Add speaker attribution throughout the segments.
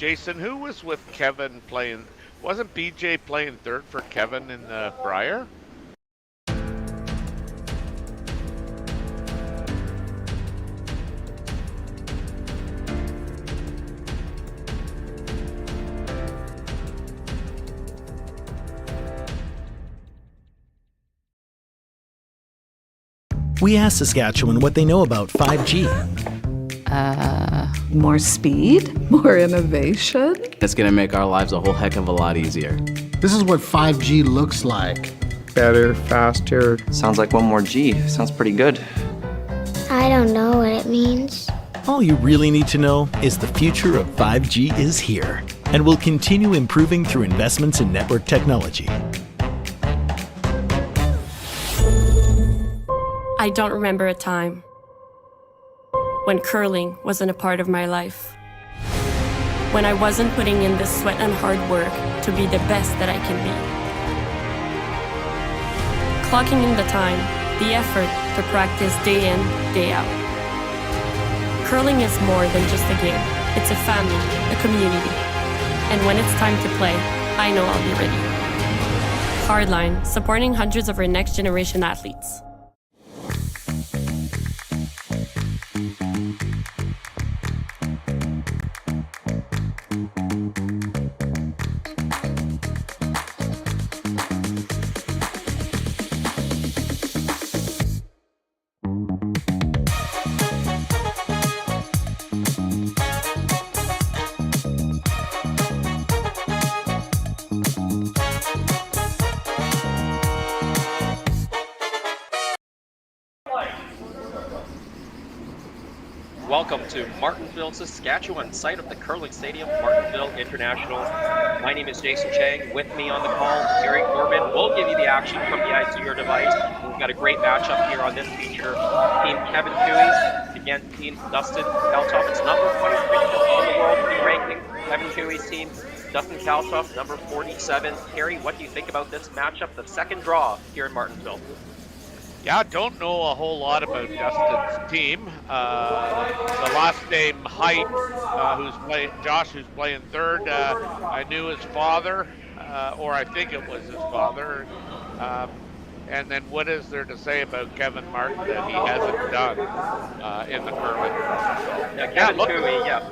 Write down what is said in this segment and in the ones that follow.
Speaker 1: Jason, who was with Kevin playing? Wasn't BJ playing third for Kevin in the Brier?
Speaker 2: We asked Saskatchewan what they know about 5G.
Speaker 3: More speed, more innovation.
Speaker 4: It's going to make our lives a whole heck of a lot easier.
Speaker 5: This is what 5G looks like.
Speaker 6: Better, faster.
Speaker 7: Sounds like one more G. Sounds pretty good.
Speaker 8: I don't know what it means.
Speaker 2: All you really need to know is the future of 5G is here and will continue improving through investments in network technology.
Speaker 9: I don't remember a time when curling wasn't a part of my life. When I wasn't putting in the sweat and hard work to be the best that I can be. Clocking in the time, the effort to practice day in, day out. Curling is more than just a game. It's a family, a community. And when it's time to play, I know I'll be ready. Hardline, supporting hundreds of our next generation athletes.
Speaker 10: Welcome to Martensville, Saskatchewan, site of the curling stadium, Martensville International. My name is Jason Chang. With me on the call, Terry Corbin. We'll give you the action from behind your device. We've got a great matchup here on this feature. Team Kevin Cooey against Team Dustin Kalthoff. It's number 23 on the world team ranking. Kevin Cooey's team, Dustin Kalthoff, number 47. Terry, what do you think about this matchup, the second draw here in Martensville?
Speaker 1: Yeah, I don't know a whole lot about Dustin's team. The last name Height, Josh, who's playing third. I knew his father, or I think it was his father. And then what is there to say about Kevin Martin that he hasn't done in the curling?
Speaker 10: Yeah, Kevin Cooey, yeah.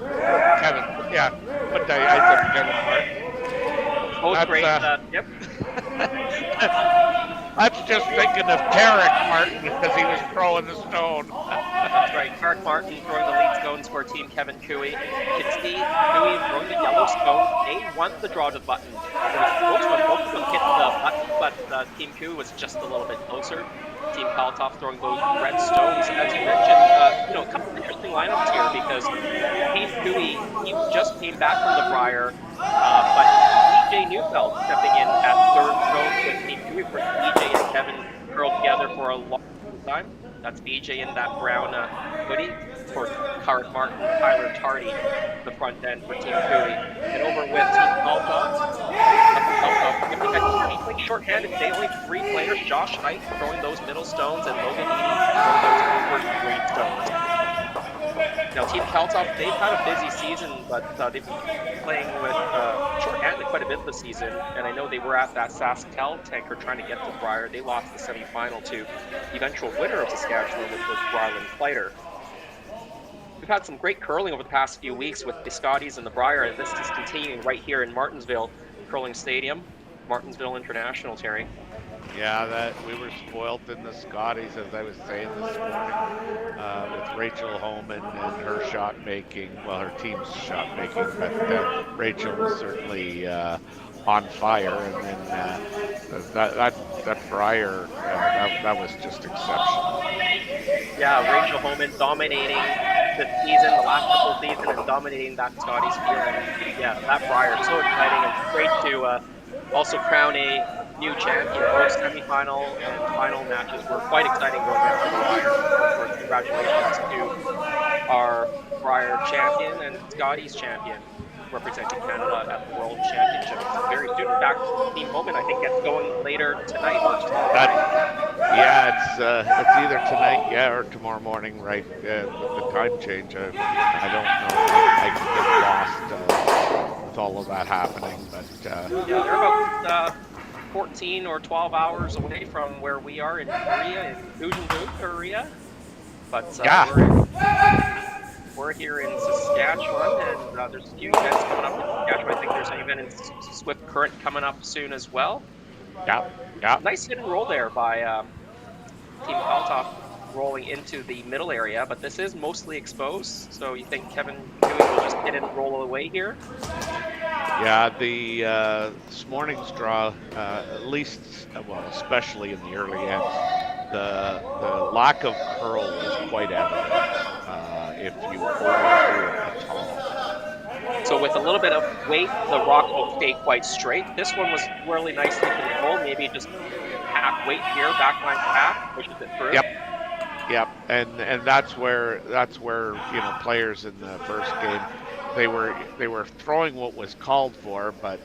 Speaker 1: Kevin, yeah. But I said Kevin Martin.
Speaker 10: Both great, yep.
Speaker 1: That's just thinking of Tarek Martin because he was throwing the stone.
Speaker 10: That's right. Tarek Martin throwing the lead stones for Team Kevin Cooey. You can see Cooey throwing the yellow stone. They want the draw to the button. It was close when both of them hit the button, but Team Cooey was just a little bit closer. Team Kalthoff throwing those red stones. As you mentioned, a couple of interesting lineups here because Team Cooey, he just came back from the Brier, but BJ Neufeld stepping in at third stone with Team Cooey for BJ and Kevin curled together for a long time. That's BJ in that brown hoodie for Tarek Martin, Tyler Tardy, the front end for Team Cooey. And over with Team Kalthoff, he's like short-handed. They only have 3 players. Josh Height throwing those middle stones and Logan Eady throwing those upward green stones. Now, Team Kalthoff, they've had a busy season, but they've been playing with short-handed quite a bit this season. And I know they were at that SaskTel tanker trying to get to Brier. They lost the semifinal to the eventual winner of Saskatchewan, which was Ryland Fighter. We've had some great curling over the past few weeks with the Scotties and the Brier, and this is continuing right here in Martensville Curling Stadium, Martensville International, Terry.
Speaker 1: Yeah, that we were spoiled in the Scotties, as I was saying this morning, with Rachel Homan and her shot making, well, her team's shot making, but Rachel was certainly on fire, and then that Brier, that was just exceptional.
Speaker 10: Yeah, Rachel Homan dominating the season, the last couple of seasons, and dominating that Scotties field. And yeah, that Brier, so exciting, and great to also crown a new champion. Both semifinal and final matches were quite exciting going down to the wire. Of course, congratulations to our Brier champion and Scotties champion, representing Canada at the World Championships very soon. In fact, Team Homan, I think, gets going later tonight or tomorrow morning.
Speaker 1: Yeah, it's either tonight, or tomorrow morning, right? With the time change, I don't know. I get lost all of that happening. But
Speaker 10: Yeah, they're about 14 or 12 hours away from where we are in Korea, in Uijeonbu, Korea. But we're here in Saskatchewan, and there's a few events coming up in Saskatchewan. I think there's an event in Swift Current coming up soon as well.
Speaker 1: yeah.
Speaker 10: Nice hit and roll there by Team Kalthoff, rolling into the middle area, but this is mostly exposed, so you think Kevin Dewey will just hit and roll away here?
Speaker 1: Yeah, this morning's draw, at least, well, especially in the early ends, the lack of curl was quite evident if you overthrew it at all.
Speaker 10: So with a little bit of weight, the rock will stay quite straight. This one was really nicely controlled, maybe just half weight here, backline half, pushes it through.
Speaker 1: Yep, and that's where players in the first game, they were throwing what was called for, but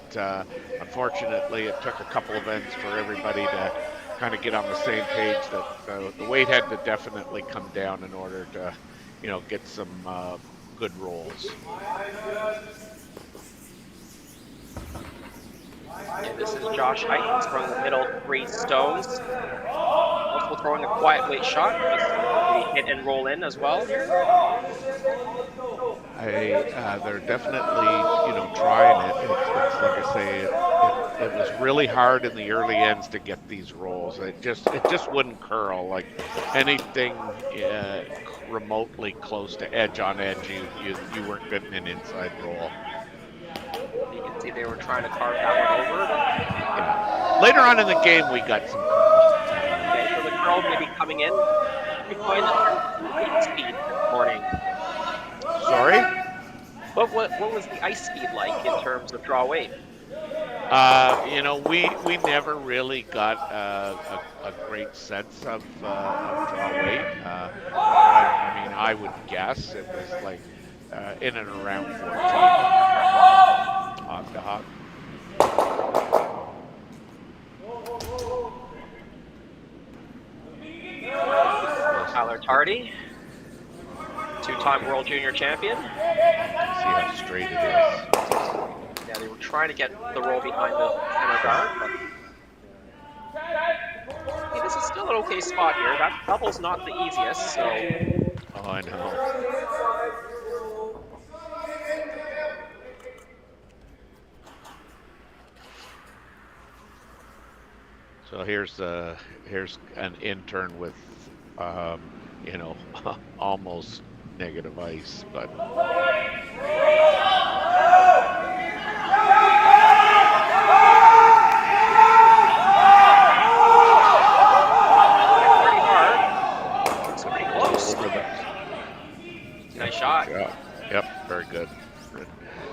Speaker 1: unfortunately it took a couple of ends for everybody to kind of get on the same page that the weight had to definitely come down in order to get some good rolls.
Speaker 10: And this is Josh Heitens from the middle 3 stones. Also throwing a quiet weight shot, just hit and roll in as well here.
Speaker 1: They're definitely trying it. It's like I say, it was really hard in the early ends to get these rolls. It just wouldn't curl. Like anything remotely close to edge on edge, you weren't getting an inside roll.
Speaker 10: You can see they were trying to carve that one over.
Speaker 1: Yeah. Later on in the game, we got some curl.
Speaker 10: Okay, so the curl maybe coming in. You find the speed this morning.
Speaker 1: Sorry?
Speaker 10: What was the ice speed like in terms of draw weight?
Speaker 1: We never really got a great sense of draw weight. I would guess it was like in and around 14 hog to hog.
Speaker 10: Tyler Tardy, 2-time World Junior Champion.
Speaker 1: See how straight it is.
Speaker 10: Yeah, they were trying to get the roll behind the center guard, but hey, this is still an okay spot here. That double's not the easiest, so.
Speaker 1: Oh, I know. So here's an intern with almost negative ice, but
Speaker 10: pretty hard. It's pretty close. Nice shot.
Speaker 1: Yeah. Yep, very good.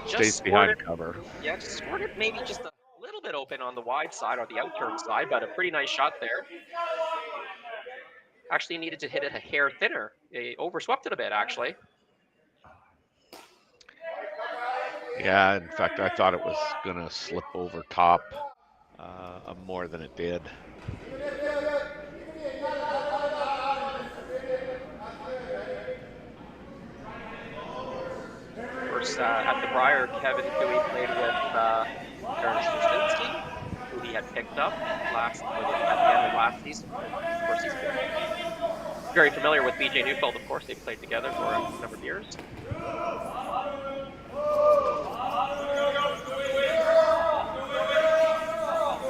Speaker 10: Just
Speaker 1: Stays behind
Speaker 10: scored it.
Speaker 1: cover.
Speaker 10: Yeah, just scored it maybe just a little bit open on the wide side or the outturn side, but a pretty nice shot there. Actually needed to hit it a hair thinner. They overswept it a bit, actually.
Speaker 1: Yeah, in fact, I thought it was going to slip over top more than it did.
Speaker 10: Of course, at the Briar, Kevin Dewey played with Aaron Straczynski, who he had picked up at the end of last season. Of course, he's been very familiar with BJ Neufeld. Of course, they played together for a number of years.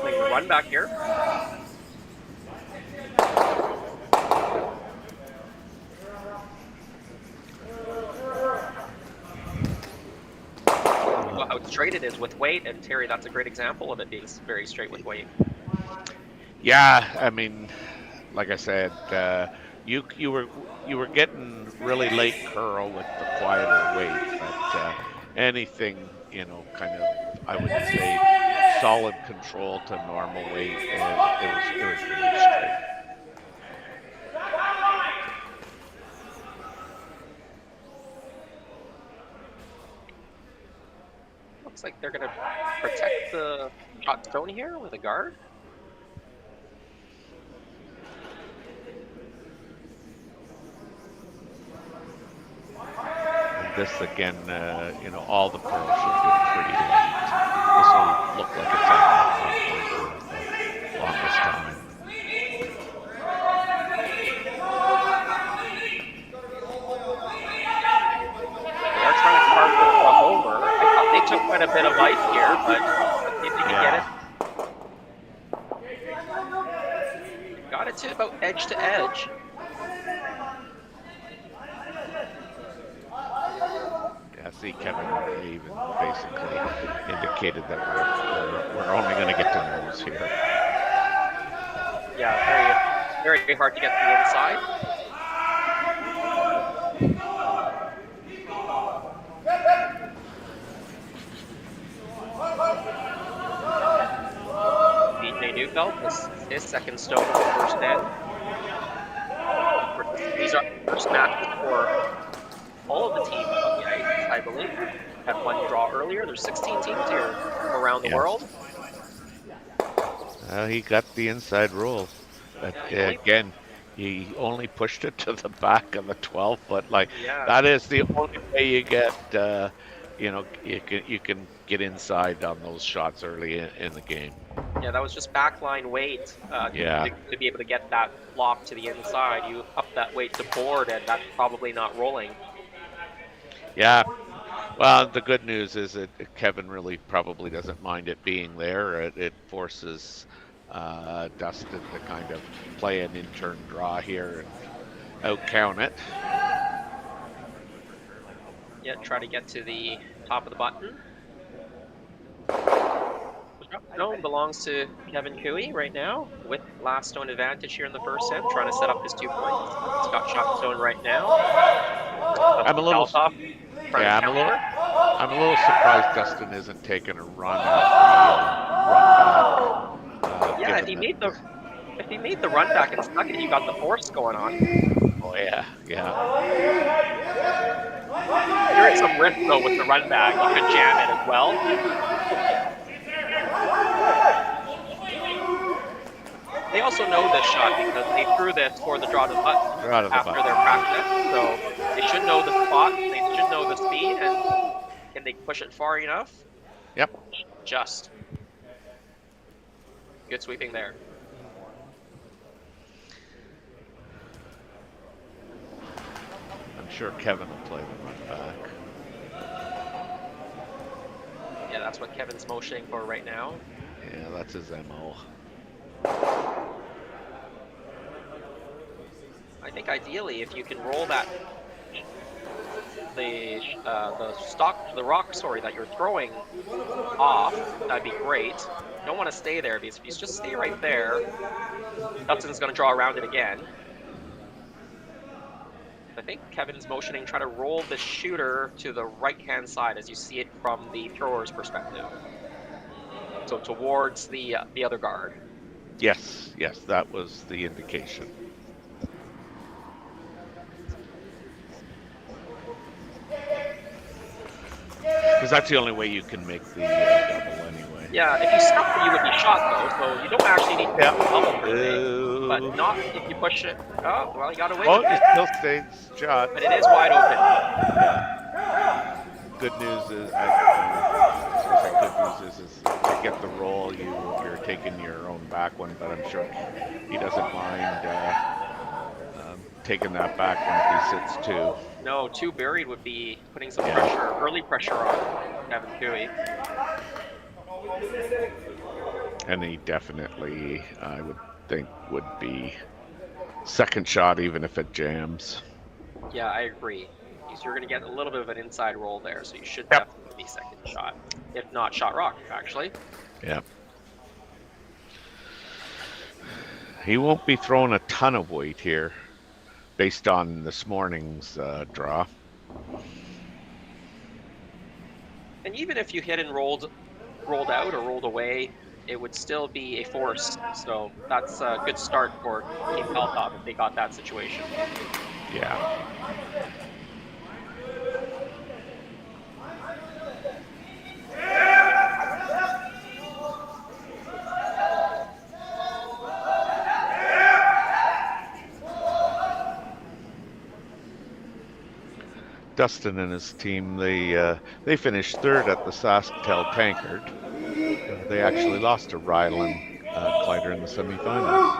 Speaker 10: Playing the run back here. Well, how straight it is with weight, and Terry, that's a great example of it being very straight with weight.
Speaker 1: Yeah, I mean, like I said, you were getting really late curl with the quieter weight, but anything kind of, I would say, solid control to normal weight, it was really straight.
Speaker 10: Looks like they're going to protect the shot stone here with a guard.
Speaker 1: And this again, all the curls should be pretty light. look like it's on the longest time.
Speaker 10: They are trying to carve this stuff over. I thought they took quite a bit of ice here, but let's see if they can get it. Got it to about edge to edge.
Speaker 1: Yeah, see, Kevin even basically indicated that we're only going to get to nose here.
Speaker 10: Yeah, very, very hard to get to the inside. DJ Neufeld, his second stone of the first end. These are first matches for all of the teams on the ice, I believe. Had one draw earlier. There's 16 teams here from around the world.
Speaker 1: He got the inside roll. But again, he only pushed it to the back of the 12 foot. Like that is the only way you get. You can get inside on those shots early in the game.
Speaker 10: Yeah, that was just backline weight to be able to get that block to the inside. You up that weight to board, and that's probably not rolling.
Speaker 1: Yeah. Well, the good news is that Kevin really probably doesn't mind it being there. It forces Dustin to kind of play an in-turn draw here and out-count it.
Speaker 10: Yeah, try to get to the top of the button. Stone belongs to Kevin Cooey right now with last stone advantage here in the first set, trying to set up his 2 points. He's got shot stone right now.
Speaker 1: I'm a little surprised Dustin isn't taking a run back.
Speaker 10: Yeah, if he made the run back and stuck it, you got the force going on.
Speaker 1: Oh yeah.
Speaker 10: You're at some risk though with the run back. You could jam it as well. They also know this shot because they threw this for the draw to the button after their practice. So they should know the spot, they should know the speed, and can they push it far enough?
Speaker 1: Yep.
Speaker 10: Just. Good sweeping there.
Speaker 1: I'm sure Kevin will play the run back.
Speaker 10: Yeah, that's what Kevin's motioning for right now.
Speaker 1: Yeah, that's his MO.
Speaker 10: I think ideally, if you can roll that the rock that you're throwing off, that'd be great. You don't want to stay there because if you just stay right there, Dustin's going to draw around it again. I think Kevin's motioning, try to roll the shooter to the right-hand side as you see it from the thrower's perspective. So towards the other guard.
Speaker 1: Yes, that was the indication. Because that's the only way you can make the double anyway.
Speaker 10: Yeah, if you stuck it, you would be shot though, so you don't actually need to do double per se. But not if you push it. Oh, well, he got away with it.
Speaker 1: It still stays shot.
Speaker 10: But it is wide open.
Speaker 1: Yeah. Good news is, to get the roll, you're taking your own back one, but I'm sure he doesn't mind taking that back when he sits two.
Speaker 10: No, 2 buried would be putting some pressure, early pressure on Kevin Cooey.
Speaker 1: And he definitely, I would think, would be second shot even if it jams.
Speaker 10: Yeah, I agree. Because you're going to get a little bit of an inside roll there, so you should definitely be second shot. If not shot rock, actually.
Speaker 1: Yeah. He won't be throwing a ton of weight here based on this morning's draw.
Speaker 10: And even if you hit and rolled out or rolled away, it would still be a force. So that's a good start for Team Kalthoff if they got that situation.
Speaker 1: Yeah. Dustin and his team, they finished third at the SaskTel Tankard. They actually lost to Ryland Kleider in the semifinals.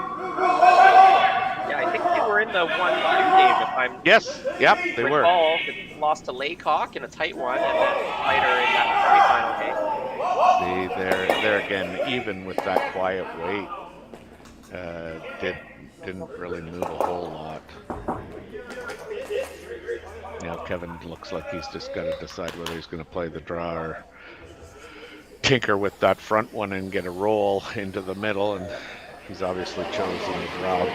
Speaker 10: Yeah, I think they were in the 1-2 game, if I'm
Speaker 1: Yes, yep, they were.
Speaker 10: recall. They lost to Laycock in a tight one, and then Kleider in that semifinal game.
Speaker 1: See, they're again, even with that quiet wait, didn't really move a whole lot. Now Kevin looks like he's just got to decide whether he's going to play the draw or tinker with that front one and get a roll into the middle, and he's obviously chosen the draw.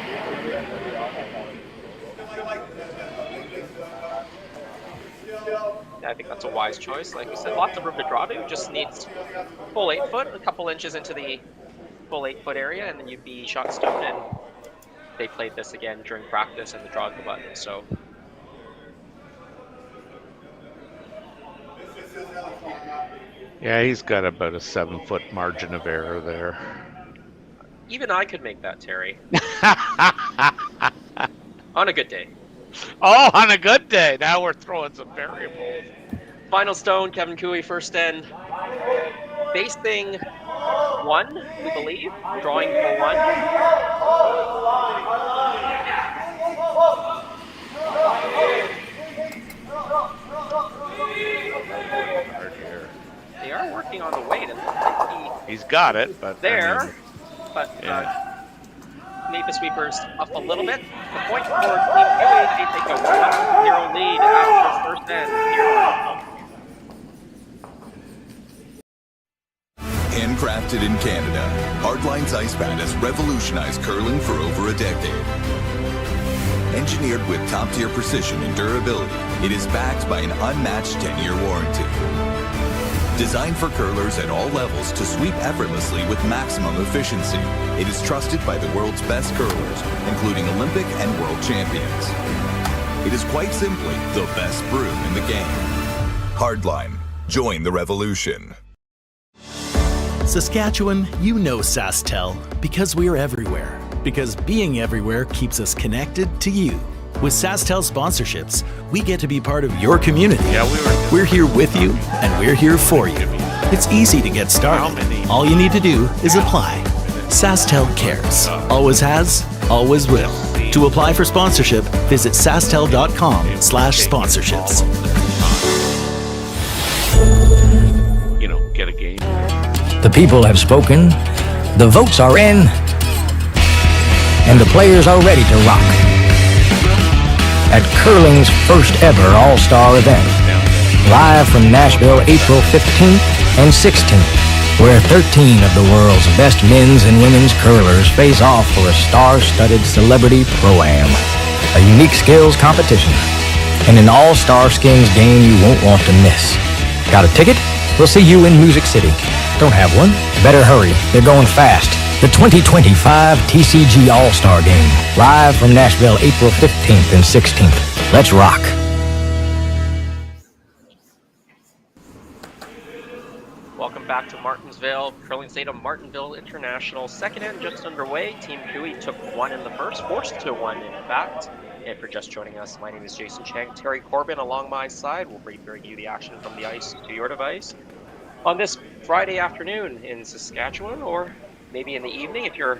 Speaker 10: I think that's a wise choice. Like we said, lots of room to draw to. Just needs full 8 foot, a couple inches into the full 8 foot area, and then you'd be shot stone. And they played this again during practice and the draw of the button. So
Speaker 1: Yeah, he's got about a 7-foot margin of error there.
Speaker 10: even I could make that, Terry. On a good day.
Speaker 1: Oh, on a good day. Now we're throwing some variables.
Speaker 10: Final stone, Kevin Cooey, first end. Facing 1, we believe. Drawing for 1. They are working on the weight. It looks like
Speaker 1: he's got it, but
Speaker 10: there.
Speaker 1: I mean,
Speaker 10: But
Speaker 1: yeah.
Speaker 10: Maple Sweepers up a little bit. The point for Team Cooey, they take a 1-0 lead after first end.
Speaker 11: Handcrafted in Canada, Hardline's Ice Pad has revolutionized curling for over a decade. Engineered with top-tier precision and durability, it is backed by an unmatched 10-year warranty. Designed for curlers at all levels to sweep effortlessly with maximum efficiency, it is trusted by the world's best curlers, including Olympic and world champions. It is quite simply the best brew in the game. Hardline. Join the revolution.
Speaker 2: Saskatchewan, you know SaskTel because we're everywhere. Because being everywhere keeps us connected to you. With SaskTel sponsorships, we get to be part of your community.
Speaker 1: Yeah,
Speaker 2: we're here with you, and we're here for you. It's easy to get started. All you need to do is apply. SaskTel cares. Always has, always will. To apply for sponsorship, visit sastel.com/sponsorships.
Speaker 1: You know, get a game.
Speaker 12: The people have spoken, the votes are in, and the players are ready to rock. At curling's first ever All-Star event, live from Nashville, April 15th and 16th, where 13 of the world's best men's and women's curlers face off for a star-studded celebrity pro-am, a unique skills competition, and an all-star skins game you won't want to miss. Got a ticket? We'll see you in Music City. Don't have one? Better hurry. They're going fast. The 2025 TCG All-Star Game, live from Nashville, April 15th and 16th. Let's rock.
Speaker 10: Welcome back to Martensville, Curling State of Martinville International. Second end just underway. Team Cooey took 1 in the first, forced to 1 in fact. And for just joining us, my name is Jason Chang. Terry Corbin along my side will bring you the action from the ice to your device on this Friday afternoon in Saskatchewan, or maybe in the evening if you're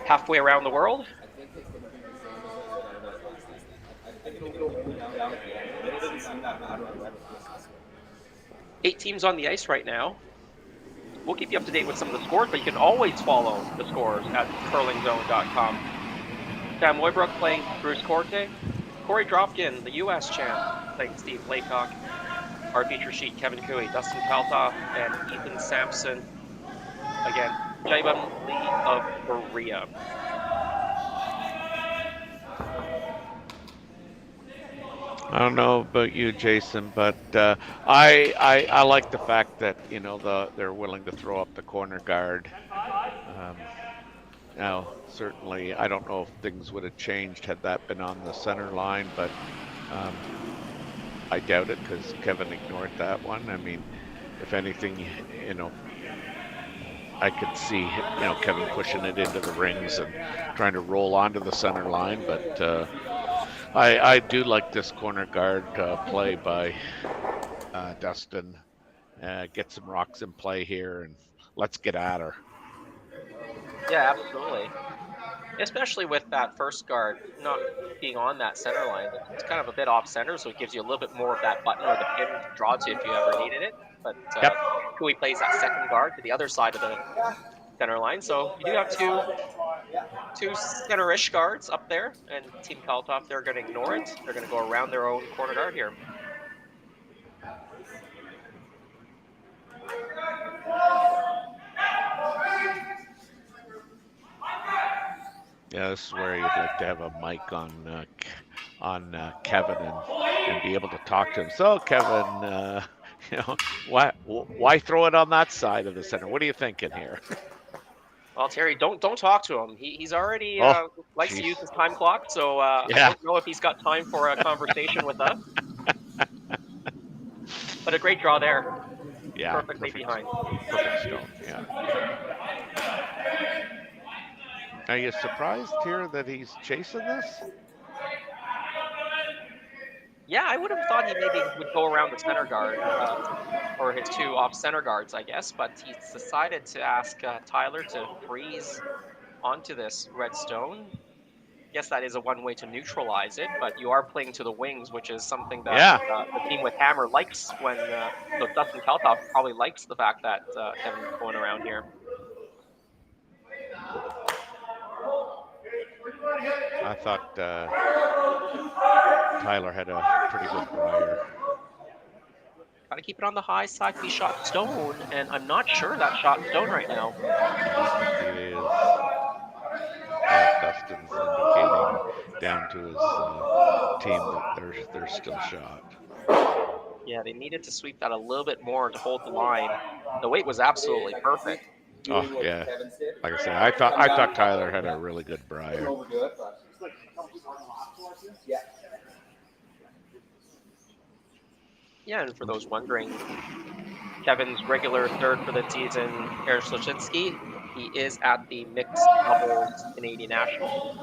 Speaker 10: halfway around the world. Eight teams on the ice right now. We'll keep you up to date with some of the scores, but you can always follow the scores at curlingzone.com. Sam Moybrook playing Bruce Corte. Corey Dropkin, the U.S. champ, playing Steve Laycock. Our feature sheet, Kevin Cooey, Dustin Kalthoff, and Ethan Sampson. Again, Jaibam Lee of Korea.
Speaker 1: I don't know about you, Jason, but I like the fact that, you know, they're willing to throw up the corner guard. Now, certainly, I don't know if things would have changed had that been on the center line, but I doubt it because Kevin ignored that one. I mean, if anything, you know, I could see, you know, Kevin pushing it into the rings and trying to roll onto the center line, but I do like this corner guard play by Dustin. Get some rocks in play here and let's get at her.
Speaker 10: Yeah, absolutely. Especially with that first guard not being on that center line. It's kind of a bit off center, so it gives you a little bit more of that button or the pin to draw to if you ever needed it. But
Speaker 1: Yep.
Speaker 10: Kui plays that second guard to the other side of the center line. So you do have two center-ish guards up there, and Team Kalthoff, they're going to ignore it. They're going to go around their own corner guard here.
Speaker 1: Yeah, this is where you'd like to have a mic on Kevin and be able to talk to him. So, Kevin, why throw it on that side of the center? What are you thinking here?
Speaker 10: Well, Terry, don't talk to him. He's already likes to use his time clock, so I don't know if he's got time for a conversation with us. But a great draw there.
Speaker 1: Yeah,
Speaker 10: perfectly behind.
Speaker 1: Perfect stone. Yeah. Are you surprised here that he's chasing this?
Speaker 10: Yeah, I would have thought he maybe would go around the center guard, or his two off-center guards, I guess, but he's decided to ask Tyler to freeze onto this red stone. I guess that is a one way to neutralize it, but you are playing to the wings, which is something that the team with Hammer likes when, so Dustin Kalthoff probably likes the fact that Kevin's going around here.
Speaker 1: I thought Tyler had a pretty good briar.
Speaker 10: Got to keep it on the high side to be shot stone, and I'm not sure that shot stone right now.
Speaker 1: It is. Dustin's indicating down to his team that they're still shot.
Speaker 10: Yeah, they needed to sweep that a little bit more to hold the line. The weight was absolutely perfect.
Speaker 1: Oh yeah, like I said, I thought Tyler had a really good briar.
Speaker 10: Yeah, and for those wondering, Kevin's regular third for the season, Eric Slochinski, he is at the mixed doubles Canadian National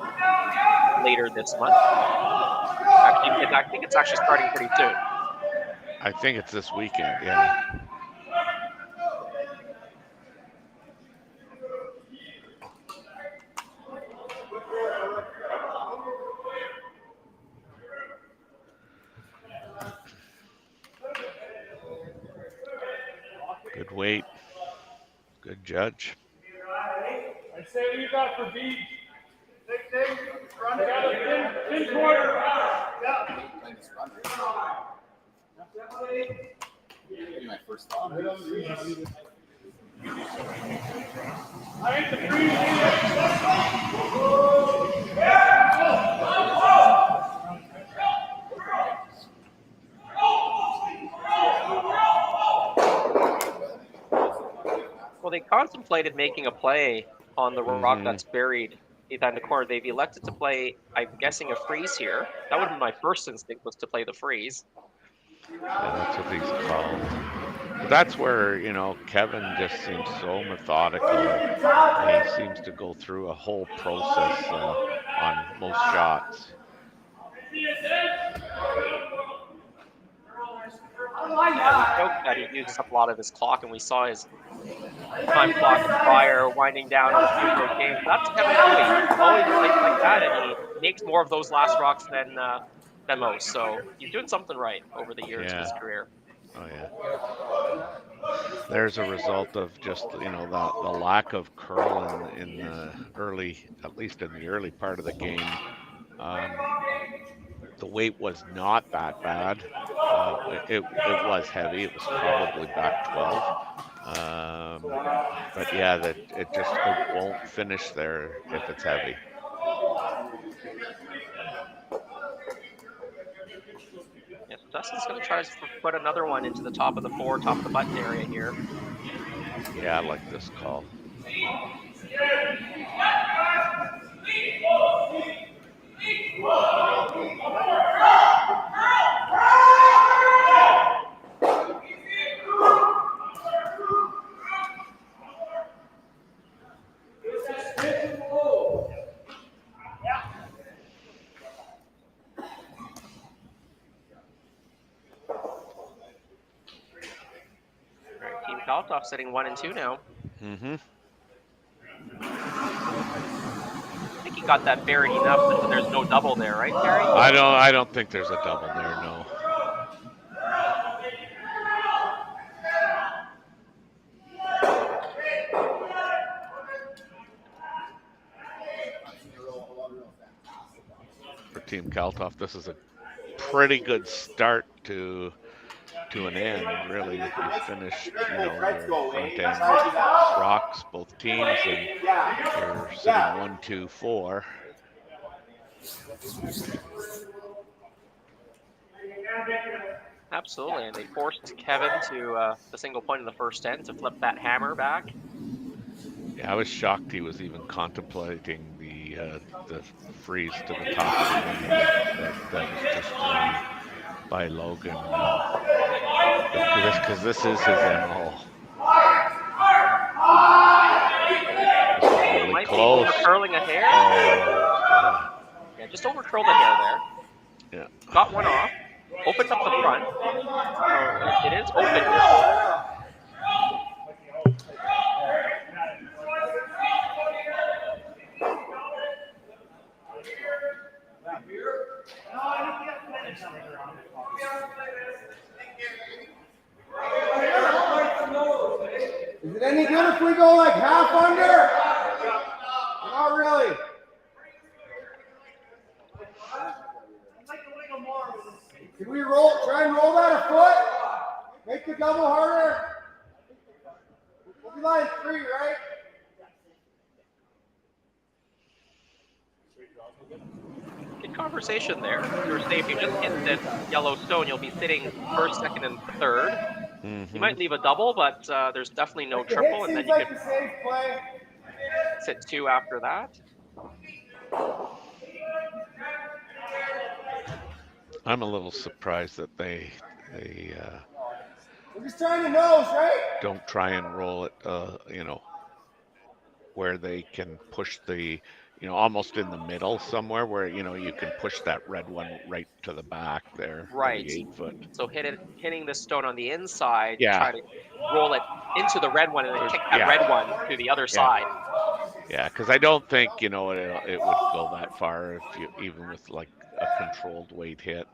Speaker 10: later this month. Actually, I think it's actually starting pretty soon.
Speaker 1: I think it's this weekend, yeah. Good weight. Good judge.
Speaker 13: I say what you got for beach. I got a pin quarter.
Speaker 14: Maybe my first thought.
Speaker 13: I ain't the
Speaker 10: Well, they contemplated making a play on the rock that's buried behind the corner. They've elected to play, I'm guessing, a freeze here. That would have been my first instinct, was to play the freeze.
Speaker 1: Yeah, that's what these called. But that's where, Kevin just seems so methodical. And he seems to go through a whole process on most shots.
Speaker 10: Yeah, we joked that he uses up a lot of his clock, and we saw his time clock prior winding down on the usual game. That's Kevin Cooley. He always plays like that, and he makes more of those last rocks than most. So he's doing something right over the years of his career.
Speaker 1: Oh yeah. There's a result of just the lack of curl in the early, at least in the early part of the game. The weight was not that bad. It was heavy. It was probably back 12. But yeah, it won't finish there if it's heavy.
Speaker 10: Yeah, Dustin's going to try to put another one into the top of the four, top of the button area here.
Speaker 1: Yeah, I like this call.
Speaker 10: Kalthoff sitting 1 and 2 now.
Speaker 1: Mm-hmm.
Speaker 10: I think he got that buried enough that there's no double there, right, Terry?
Speaker 1: I don't think there's a double there, no. For Team Kalthoff, this is a pretty good start to an end, really. You finished, your front end rocks, both teams, and you're sitting 1-2-4.
Speaker 10: Absolutely, and they forced Kevin to the single point in the first end to flip that hammer back.
Speaker 1: Yeah, I was shocked he was even contemplating the freeze to the top of the lane that was just thrown by Logan. Because this is his MO. Really
Speaker 10: might
Speaker 1: close.
Speaker 10: be over-curling a hair. Yeah, just over-curled a hair there.
Speaker 1: Yeah.
Speaker 10: Got one off. Opened up the front. It is open now.
Speaker 13: Is it any good if we go like half under? Not really. Can we try and roll that a foot? Make the double harder? We'll be line 3, right?
Speaker 10: Good conversation there. You were saying if you just hit this yellow stone, you'll be sitting first, second, and third.
Speaker 1: Mm-hmm.
Speaker 10: You might leave a double, but there's definitely no triple, and then you can sit 2 after that.
Speaker 1: I'm a little surprised that they
Speaker 13: We're just trying to nose, right?
Speaker 1: don't try and roll it, where they can push the, almost in the middle somewhere where, you can push that red one right to the back there.
Speaker 10: Right.
Speaker 1: The 8-foot.
Speaker 10: So hitting the stone on the inside,
Speaker 1: Yeah.
Speaker 10: try to roll it into the red one and then kick that red one to the other side.
Speaker 1: Yeah, because I don't think, it would go that far even with like a controlled weight hit.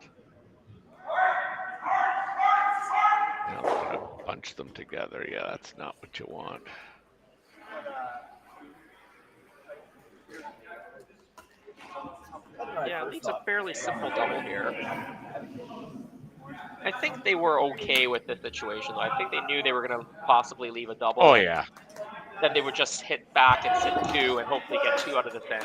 Speaker 1: They're gonna bunch them together. Yeah, that's not what you want.
Speaker 10: Yeah, it leaves a fairly simple double here. I think they were okay with the situation, though. I think they knew they were going to possibly leave a double.
Speaker 1: Oh, yeah.
Speaker 10: Then they would just hit back and sit 2 and hopefully get 2 out of the 10.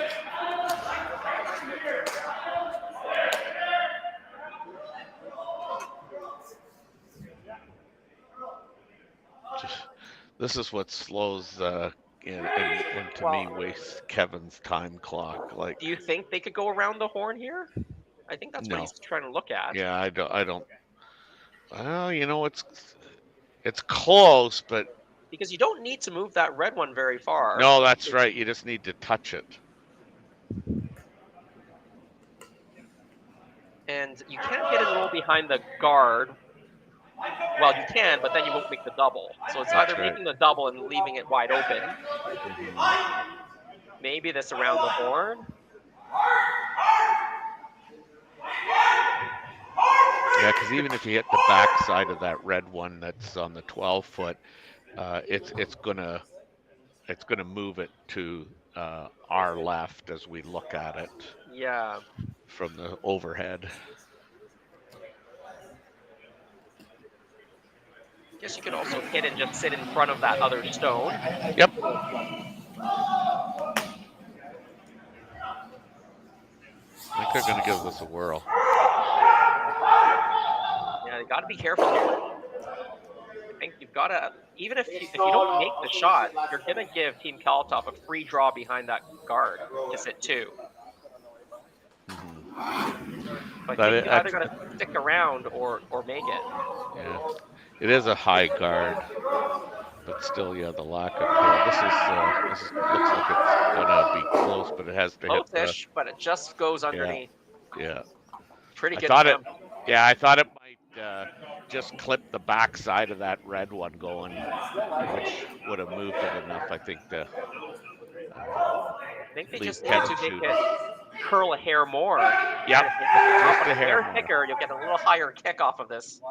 Speaker 1: This is what slows and to me wastes Kevin's time clock. Like,
Speaker 10: do you think they could go around the horn here? I think that's what he's trying to look at.
Speaker 1: Yeah, I don't. Well, it's close, but
Speaker 10: because you don't need to move that red one very far.
Speaker 1: No, that's right. You just need to touch it.
Speaker 10: And you can't hit and roll behind the guard. Well, you can, but then you won't make the double. So it's either making the double and leaving it wide open. Maybe this around the horn.
Speaker 1: Yeah, because even if you hit the back side of that red one that's on the 12-foot, it's gonna move it to our left as we look at it.
Speaker 10: Yeah.
Speaker 1: From the overhead.
Speaker 10: I guess you could also hit and just sit in front of that other stone.
Speaker 1: Yep. I think they're going to give this a whirl.
Speaker 10: Yeah, you got to be careful here. I think you've got to, even if you don't make the shot, you're going to give Team Kalthoff a free draw behind that guard to sit 2. But I think you either got to stick around or make it.
Speaker 1: Yeah. It is a high guard, but still, yeah, the lack of care. This looks like it's gonna be close, but it has to hit.
Speaker 10: Close-ish, but it just goes underneath.
Speaker 1: Yeah.
Speaker 10: Pretty good.
Speaker 1: I thought it might just clipped the backside of that red one going, which would have moved it enough, I think, to
Speaker 10: I think they
Speaker 1: leave
Speaker 10: just need
Speaker 1: Kevin
Speaker 10: to make
Speaker 1: shooting.
Speaker 10: it curl a hair more.
Speaker 1: Yep,
Speaker 10: If it's
Speaker 1: just
Speaker 10: a
Speaker 1: a hair
Speaker 10: hair
Speaker 1: more.
Speaker 10: thicker, you'll get a little higher kick off of this.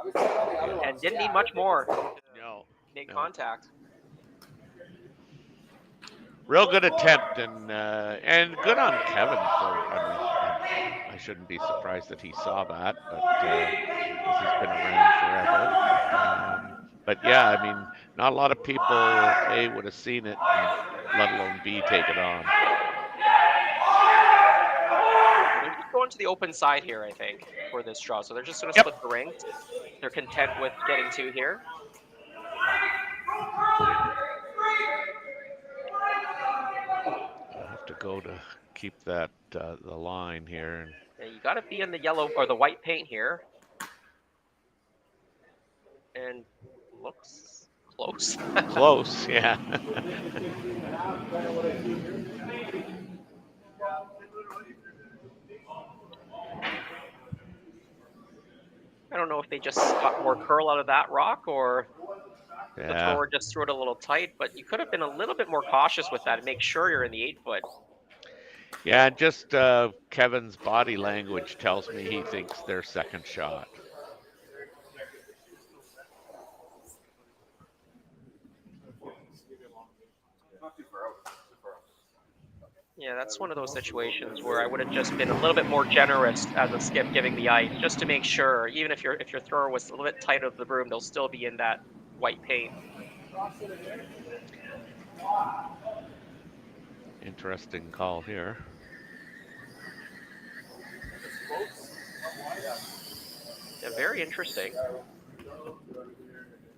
Speaker 10: And didn't need much more
Speaker 1: No,
Speaker 10: to make
Speaker 1: no.
Speaker 10: contact.
Speaker 1: Real good attempt and good on Kevin for. I shouldn't be surprised that he saw that, but because he's been around forever. But yeah, I mean, not a lot of people would have seen it, and let alone B take it on.
Speaker 10: They're just going to the open side here, I think, for this draw. So they're just going to split the rings. They're content with getting 2 here.
Speaker 1: I have to go to keep that the line here.
Speaker 10: Yeah, you got to be in the yellow or the white paint here. And looks close.
Speaker 1: Close, yeah.
Speaker 10: I don't know if they just got more curl out of that rock or the
Speaker 1: Yeah.
Speaker 10: thrower just threw it a little tight, but you could have been a little bit more cautious with that and make sure you're in the 8-foot.
Speaker 1: Yeah, just Kevin's body language tells me he thinks their second shot.
Speaker 10: Yeah, that's one of those situations where I would have just been a little bit more generous as a skip giving the ice, just to make sure, even if your thrower was a little bit tight of the broom, they'll still be in that white paint.
Speaker 1: Interesting call here.
Speaker 10: Yeah, very interesting.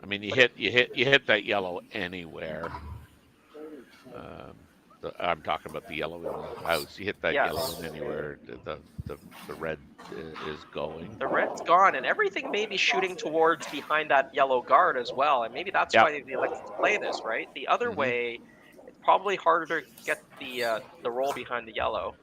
Speaker 1: I mean, you hit that yellow anywhere. I'm talking about the yellow in the house. You hit that yellow in anywhere, the red is going.
Speaker 10: The red's gone, and everything may be shooting towards behind that yellow guard as well, and maybe that's why they elected to play this, right? The other way, it's probably harder to get the roll behind the yellow.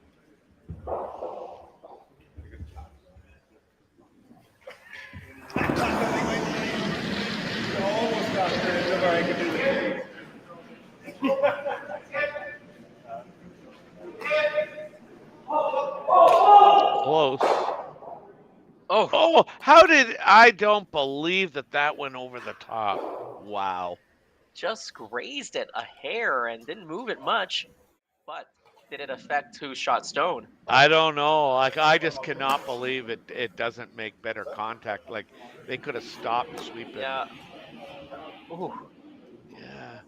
Speaker 1: Close.
Speaker 10: Oh,
Speaker 1: I don't believe that went over the top. Wow.
Speaker 10: Just grazed it a hair and didn't move it much, but did it affect who shot stone?
Speaker 1: I don't know. Like, I just cannot believe it doesn't make better contact. Like, they could have stopped sweeping.
Speaker 10: Yeah. Ooh.
Speaker 1: Yeah.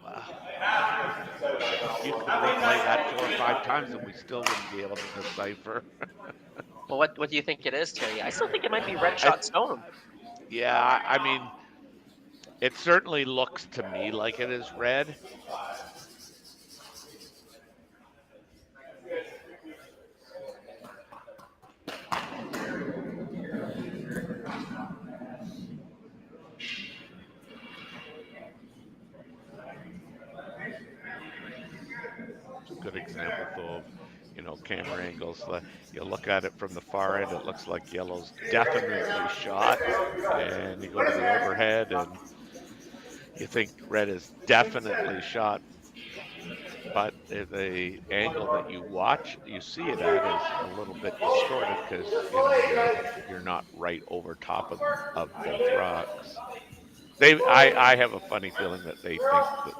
Speaker 1: Wow. You could replay that 4 or 5 times and we still wouldn't be able to decipher.
Speaker 10: Well, what do you think it is, Terry? I still think it might be red shot stone.
Speaker 1: Yeah, I mean, it certainly looks to me like it is red. It's a good example, though, of camera angles. You look at it from the far end, it looks like yellow's definitely shot, and you go to the overhead and you think red is definitely shot, but the angle that you watch, you see it at is a little bit distorted because you're not right over top of both rocks. I have a funny feeling that they think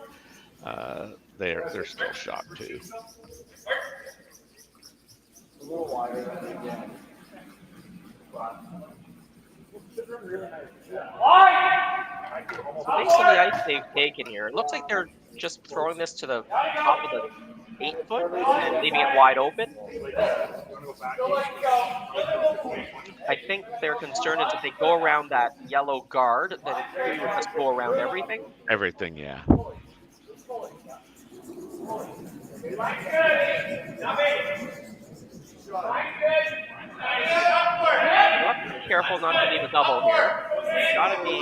Speaker 1: that they're still shot too.
Speaker 10: So based on the ice they've taken here, it looks like they're just throwing this to the top of the 8-foot and leaving it wide open. I think their concern is if they go around that yellow guard, that it would just go around everything.
Speaker 1: Everything, yeah.
Speaker 10: Be careful not to leave a double here. Gotta be.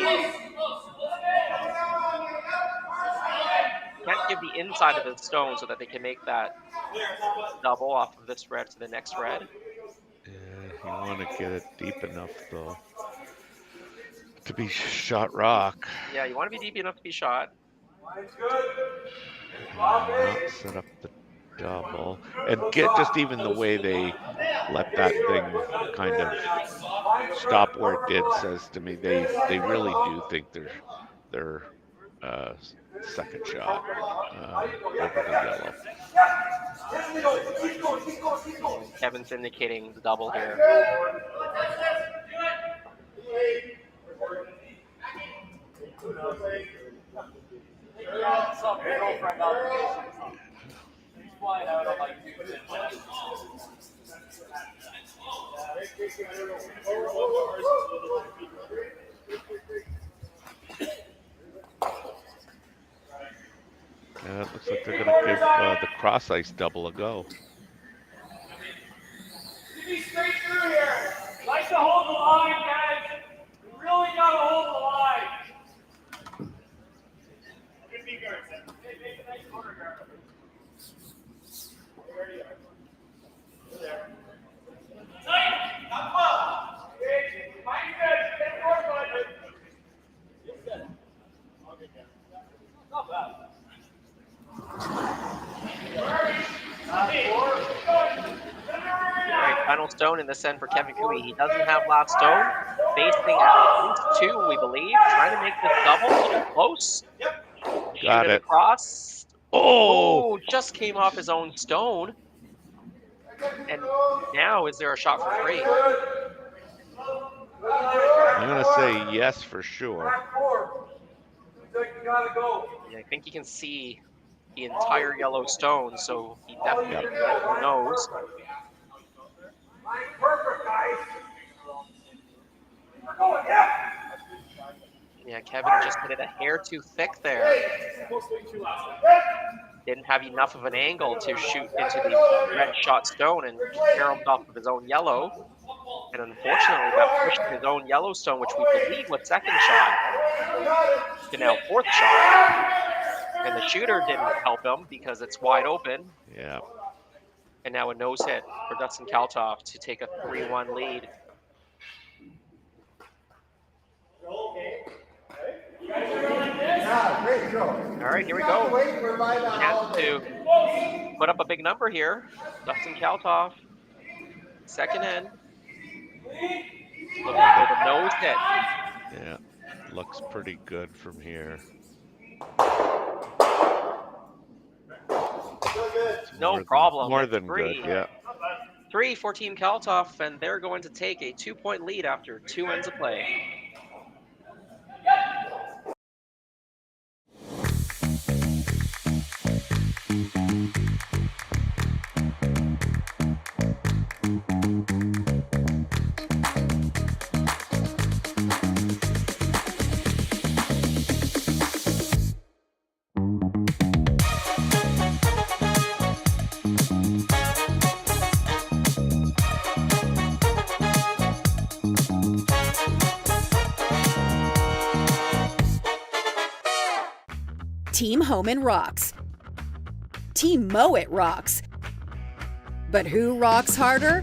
Speaker 10: Can't give the inside of the stone so that they can make that double off of this red to the next red.
Speaker 1: You want to get it deep enough, though, to be shot rock.
Speaker 10: Yeah, you want to be deep enough to be shot.
Speaker 1: Not set up the double. And get just even the way they let that thing kind of stop where it did says to me they really do think their second shot over the yellow.
Speaker 10: Kevin's indicating the double here.
Speaker 1: Yeah, it looks like they're going to give the cross ice double a go.
Speaker 13: Be straight through here. Like to hold the line, guys. You really got to hold the line. Good feet guards. Hey, make a nice corner guard. There you are. There. Tight. Not well. Okay. Mind good. Get forward, bud. Yes, sir. Okay, Kevin. Not bad.
Speaker 10: Alright, final stone in this end for Kevin Cooey. He doesn't have last stone. Facing at least two, we believe. Trying to make this double. A little close.
Speaker 1: Got it.
Speaker 10: Across.
Speaker 1: Oh!
Speaker 10: Just came off his own stone. And now is there a shot for free?
Speaker 1: I'm going to say yes for sure.
Speaker 10: I think you can see the entire yellow stone, so he definitely knows. Yeah, Kevin just hit it a hair too thick there. Didn't have enough of an angle to shoot into the red shot stone and caromed off of his own yellow. And unfortunately, that pushed his own yellow stone, which we believe was second shot, to now fourth shot. And the shooter didn't help him because it's wide open.
Speaker 1: Yeah.
Speaker 10: And now a nose hit for Dustin Kalthoff to take a 3-1 lead. All right, here we go. Chance to put up a big number here. Dustin Kalthoff, second end. Looking for the nose hit.
Speaker 1: Yeah, looks pretty good from here.
Speaker 10: No problem.
Speaker 1: More than
Speaker 10: three.
Speaker 1: good, yeah.
Speaker 10: 3 for Team Kalthoff, and they're going to take a 2-point lead after 2 ends of play.
Speaker 15: Team Homan rocks. Team Mowat rocks. But who rocks harder?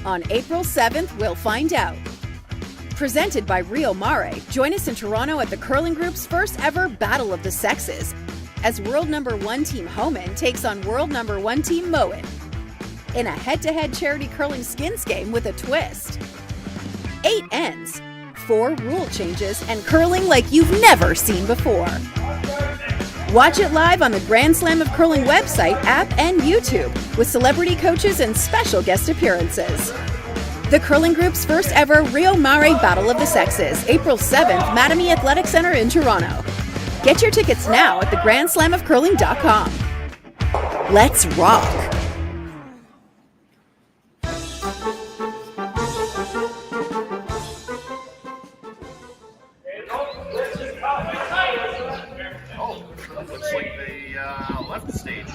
Speaker 15: On April 7th, we'll find out. Presented by Rio Mare, join us in Toronto at the Curling Group's first ever Battle of the Sexes, as World #1 Team Homan takes on World #1 Team Mowat in a head-to-head charity curling skins game with a twist. 8 ends, 4 rule changes, and curling like you've never seen before. Watch it live on the Grand Slam of Curling website, app, and YouTube, with celebrity coaches and special guest appearances. The Curling Group's first ever Rio Mare Battle of the Sexes, April 7th, Mattamy Athletic Center in Toronto. Get your tickets now at thegrandslamofcurling.com. Let's rock!
Speaker 14: Looks like they left the stage.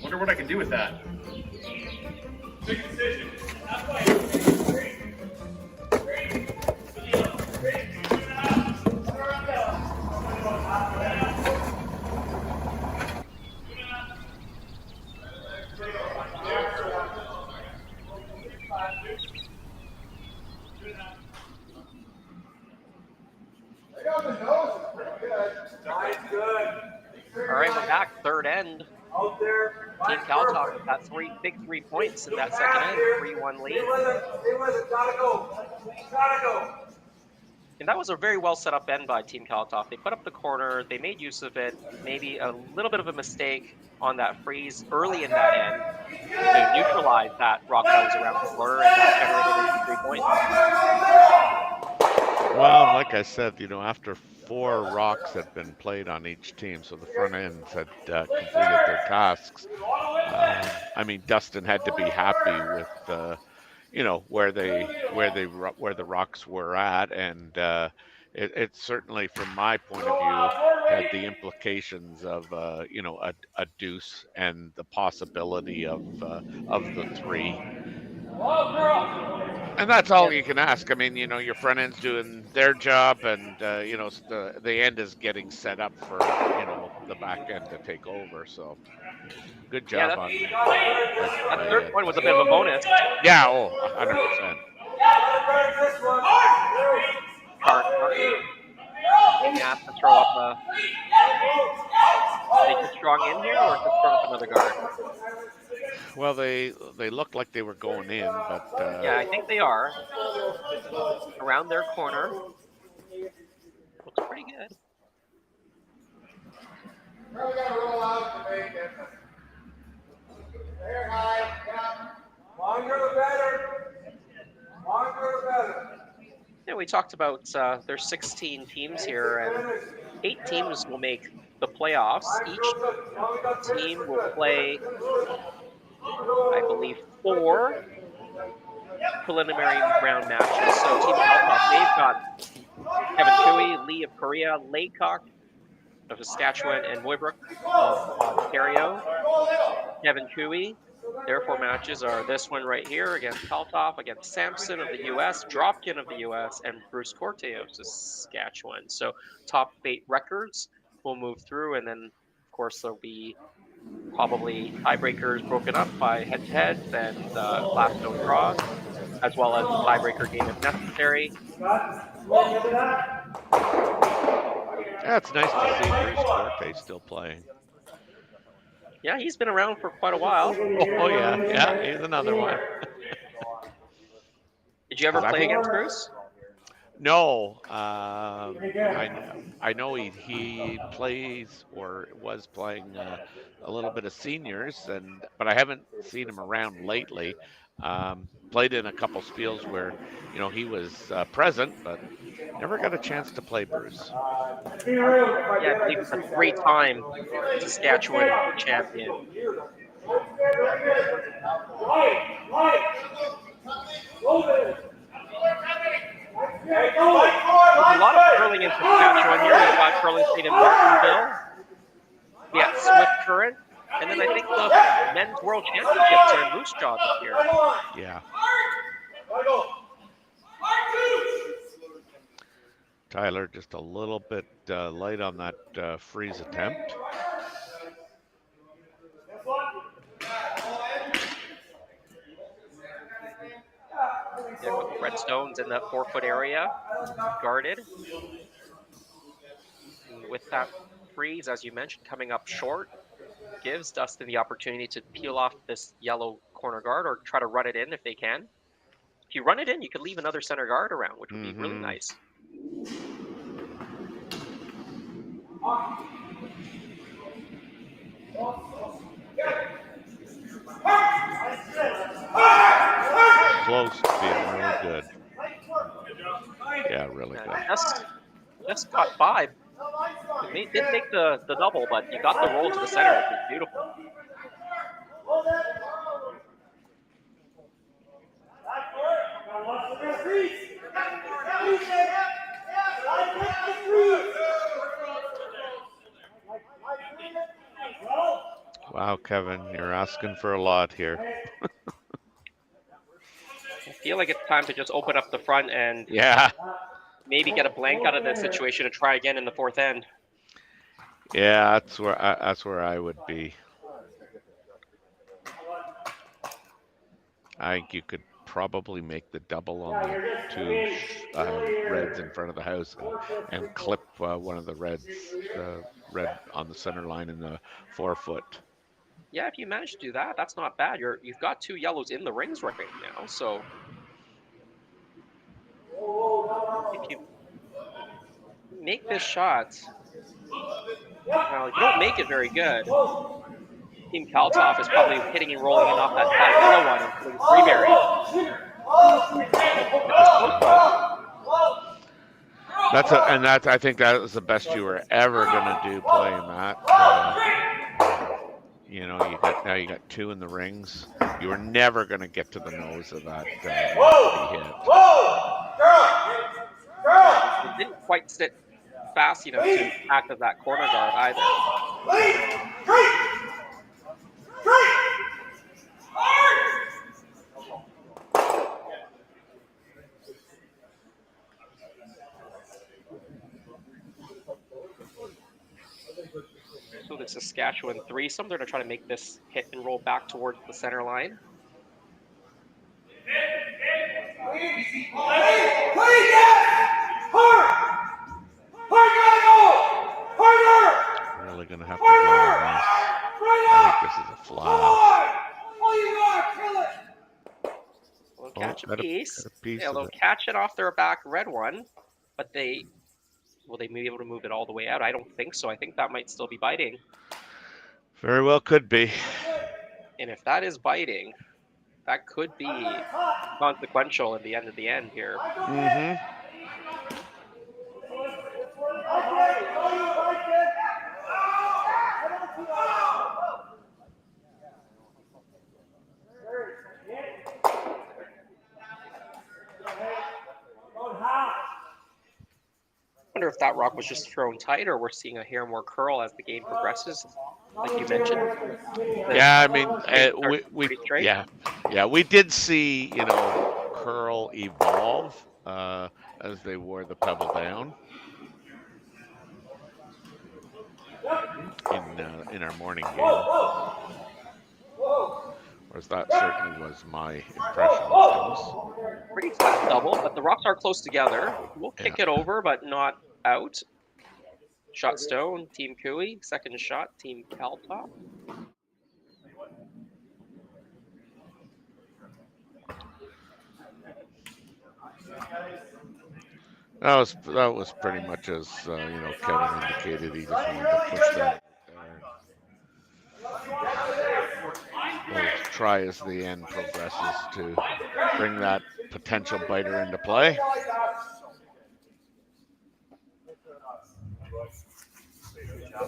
Speaker 14: Wonder what I can do with that. Big decision.
Speaker 10: Team Kalthoff with that big 3 points in that second end, 3-1 lead. And that was a very well set up end by Team Kalthoff. They put up the corner, they made use of it, maybe a little bit of a mistake on that freeze early in that end to neutralize that rock that was around the corner, and that generated 3 points.
Speaker 1: Well, like I said, after 4 rocks had been played on each team, so the front ends had completed their tasks. Dustin had to be happy with where the rocks were at, and it certainly, from my point of view, had the implications of a deuce and the possibility of the 3. And that's all you can ask. Your front end's doing their job, and the end is getting set up for the back end to take over. So good job on
Speaker 10: that third point was a bit of a bonus.
Speaker 1: Yeah, 100%.
Speaker 10: Maybe have to throw up they too strong in here, or just throw up another guard?
Speaker 1: Well, they looked like they were going in, but
Speaker 10: yeah, I think they are. Around their corner. Looks pretty good. Yeah, we talked about there's 16 teams here, and 8 teams will make the playoffs. Each team will play, I believe, 4 preliminary round matches. So Team Kalthoff, they've got Kevin Cooey, Lee of Korea, Laycock of Saskatchewan, and Woybrook of Ontario. Kevin Cooey, their 4 matches are this one right here against Kalthoff, against Sampson of the U.S., Dropkin of the U.S., and Bruce Corte of Saskatchewan. So top 8 records will move through, and then, of course, there'll be probably tiebreakers broken up by head-to-heads and last known draws, as well as a tiebreaker game if necessary.
Speaker 1: Yeah, it's nice to see Bruce Corte still playing.
Speaker 10: Yeah, he's been around for quite a while.
Speaker 1: Oh yeah, he's another one.
Speaker 10: Did you ever play against Bruce?
Speaker 1: No, I know he plays or was playing a little bit of seniors, but I haven't seen him around lately. Played in a couple spiels where he was present, but never got a chance to play Bruce.
Speaker 10: Yeah, I believe he's a 3-time Saskatchewan champion. There's a lot of curling in Saskatchewan here. We've got curling state in Martensville. We got Swift Current. And then I think the men's world championships are in Moose Jaw this year.
Speaker 1: Yeah. Tyler just a little bit light on that freeze attempt.
Speaker 10: Yeah, with the red stones in that 4-foot area, guarded. And with that freeze, as you mentioned, coming up short, gives Dustin the opportunity to peel off this yellow corner guard or try to run it in if they can. If you run it in, you could leave another center guard around, which would be really nice.
Speaker 1: Close to being really good. Yeah, really good.
Speaker 10: Just got by. It didn't make the double, but you got the roll to the center, which is beautiful.
Speaker 1: Wow, Kevin, you're asking for a lot here.
Speaker 10: I feel like it's time to just open up the front and maybe get a blank out of this situation and try again in the 4th end.
Speaker 1: Yeah, that's where I would be. I think you could probably make the double on the 2 reds in front of the house and clip one of the reds, red on the center line in the 4-foot.
Speaker 10: Yeah, if you manage to do that, that's not bad. You've got 2 yellows in the rings right now, so if you make this shot, well, if you don't make it very good, Team Kalthoff is probably hitting and rolling in off that yellow one and putting 3 berries. It's close though.
Speaker 1: I think that was the best you were ever gonna do playing that. You got 2 in the rings. You were never gonna get to the nose of that hit.
Speaker 10: It didn't quite sit fast enough to act as that corner guard either. So the Saskatchewan threesome, they're going to try to make this hit and roll back towards the center line.
Speaker 1: Really going to have to go on this. I think this is a flat.
Speaker 10: They'll catch a piece. They'll catch it off their back red one, but will they be able to move it all the way out? I don't think so. I think that might still be biting.
Speaker 1: Very well could be.
Speaker 10: And if that is biting, that could be consequential at the end of the end here.
Speaker 1: Mm-hmm.
Speaker 10: I wonder if that rock was just thrown tight, or we're seeing a hair more curl as the game progresses, like you mentioned.
Speaker 1: Yeah, I mean, we did see curl evolve as they wore the pebble down in our morning game. Whereas that certainly was my impression of things.
Speaker 10: Pretty flat double, but the rocks are close together. We'll kick it over, but not out. Shot stone, Team Cooey. Second shot, Team Kalthoff.
Speaker 1: That was pretty much as Kevin indicated. He just wanted to push that. We'll try as the end progresses to bring that potential biter into play. I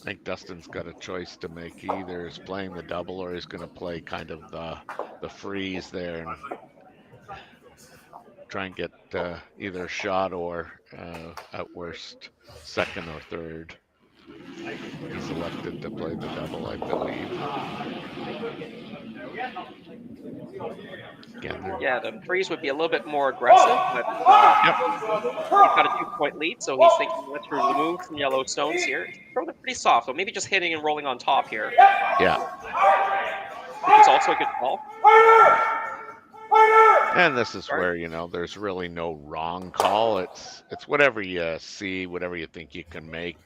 Speaker 1: think Dustin's got a choice to make. He either is playing the double or he's going to play kind of the freeze there and try and get either a shot or at worst second or third. He's elected to play the double, I believe.
Speaker 10: Yeah, the freeze would be a little bit more aggressive, but he's got a 2-point lead, so he's thinking, let's remove some yellow stones here. Throw them pretty soft, so maybe just hitting and rolling on top here.
Speaker 1: Yeah.
Speaker 10: Which is also a good call.
Speaker 1: And this is where, there's really no wrong call. It's whatever you see, whatever you think you can make,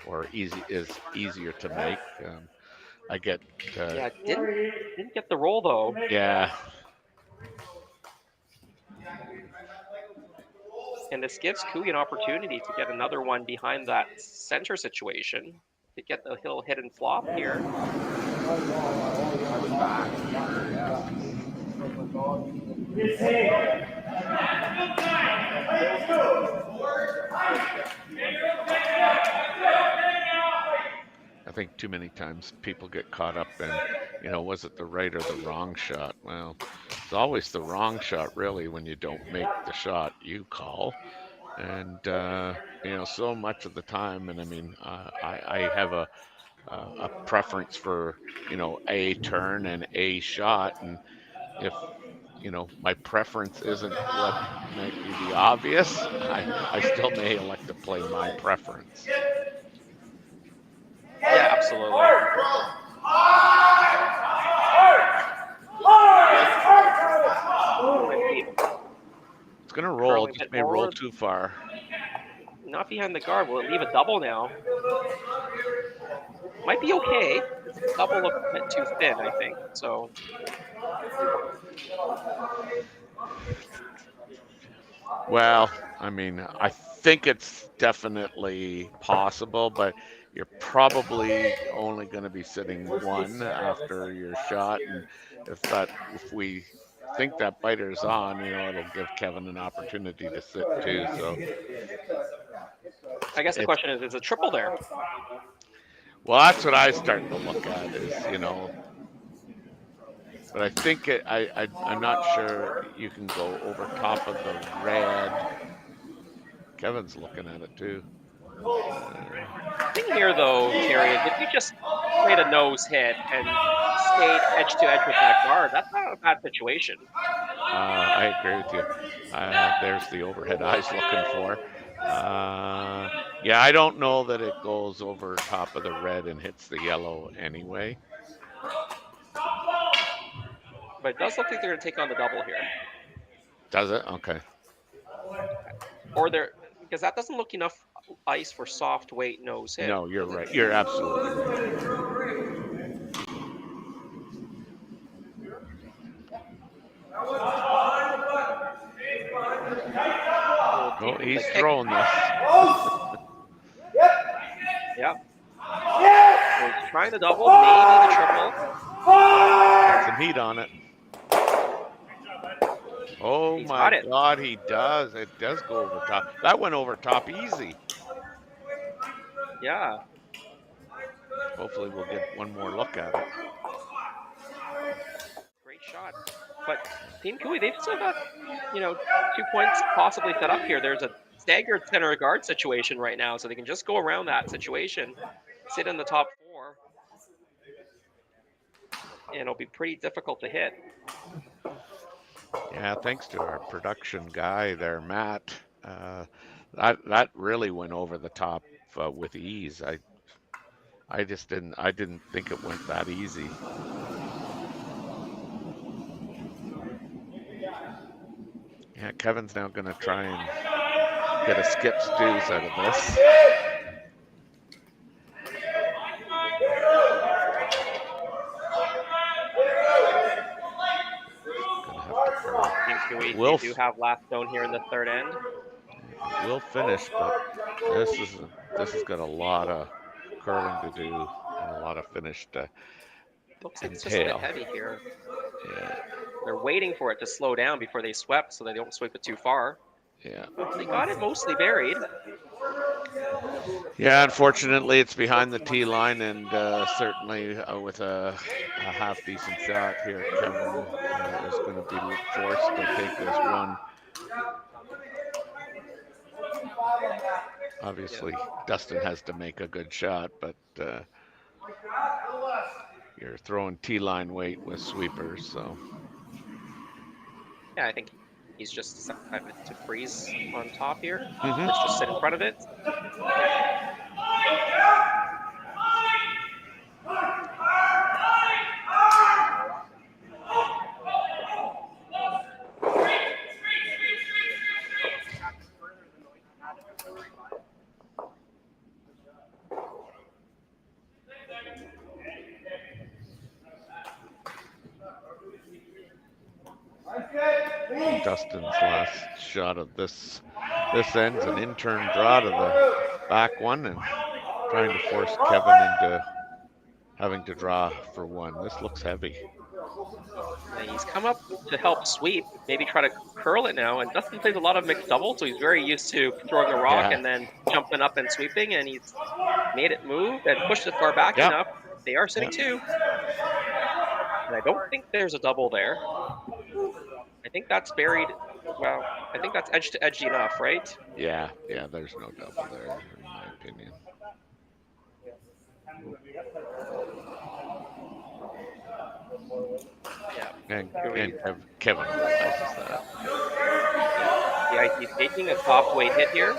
Speaker 1: or easier to make. I get.
Speaker 10: Didn't get the roll though.
Speaker 1: Yeah.
Speaker 10: And this gives Cooey an opportunity to get another one behind that center situation to get the little hit and flop here.
Speaker 1: I think too many times people get caught up in, was it the right or the wrong shot? Well, it's always the wrong shot, really, when you don't make the shot you call. And, so much of the time, and I mean, I have a preference for, a turn and a shot. And if, my preference isn't what might be the obvious, I still may elect to play my preference.
Speaker 10: Yeah, absolutely.
Speaker 1: It's going to roll. It just may roll too far.
Speaker 10: Not behind the guard. Will it leave a double now? might be okay. It's a double a bit too thin, I think. So
Speaker 1: Well, I mean, I think it's definitely possible, but you're probably only going to be sitting one after your shot, and if we think that biter's on, it'll give Kevin an opportunity to sit too. So
Speaker 10: I guess the question is a triple there?
Speaker 1: Well, that's what I starting to look at is, but I think I'm not sure you can go over top of the red. Kevin's looking at it too.
Speaker 10: Thing here, though, Terry, is if you just made a nose hit and stayed edge to edge with that guard, that's not a bad situation.
Speaker 1: I agree with you. There's the overhead eyes looking for. Yeah, I don't know that it goes over top of the red and hits the yellow anyway.
Speaker 10: But it does look like they're going to take on the double here.
Speaker 1: Does it? Okay.
Speaker 10: Or because that doesn't look enough ice for soft weight nose hit.
Speaker 1: No, you're right. You're absolutely right. Oh, he's throwing this.
Speaker 10: Yeah. So he's trying the double, maybe the triple.
Speaker 1: Got some heat on it. Oh
Speaker 10: He's
Speaker 1: my God, he does. It does go over top. That went over top easy.
Speaker 10: Yeah.
Speaker 1: Hopefully we'll get one more look at it.
Speaker 10: Great shot. But Team Cooey, they've still got, 2 points possibly set up here. There's a staggered center guard situation right now, so they can just go around that situation, sit in the top 4, and it'll be pretty difficult to hit.
Speaker 1: Yeah, thanks to our production guy there, Matt. That really went over the top with ease. I didn't think it went that easy. Yeah, Kevin's now going to try and get a skip stews out of this.
Speaker 10: We do have last stone here in the third end.
Speaker 1: We'll finish, but this has got a lot of curling to do and a lot of finish to
Speaker 10: Looks like it's just a bit heavy here. Yeah. They're waiting for it to slow down before they sweep, so they don't sweep it too far.
Speaker 1: Yeah.
Speaker 10: They got it mostly buried.
Speaker 1: Yeah, unfortunately, it's behind the tee line, and certainly with a half decent shot here, Kevin is going to be forced to take this one. Obviously, Dustin has to make a good shot, but you're throwing tee line weight with sweepers, so.
Speaker 10: Yeah, I think he's just decided to freeze on top here. Let's just sit in front of it.
Speaker 1: Dustin's last shot of this ends an in-turn draw to the back one and trying to force Kevin into having to draw for one. This looks heavy.
Speaker 10: Yeah, he's come up to help sweep, maybe try to curl it now, and Dustin plays a lot of mixed doubles, so he's very used to throwing a rock and then jumping up and sweeping, and he's made it move and pushed it far back enough. They are sitting 2. And I don't think there's a double there. I think that's buried. Well, I think that's edge to edge enough, right?
Speaker 1: Yeah, there's no double there, in my opinion.
Speaker 10: Yeah.
Speaker 1: And Kevin realizes that.
Speaker 10: Yeah, he's taking a top weight hit here.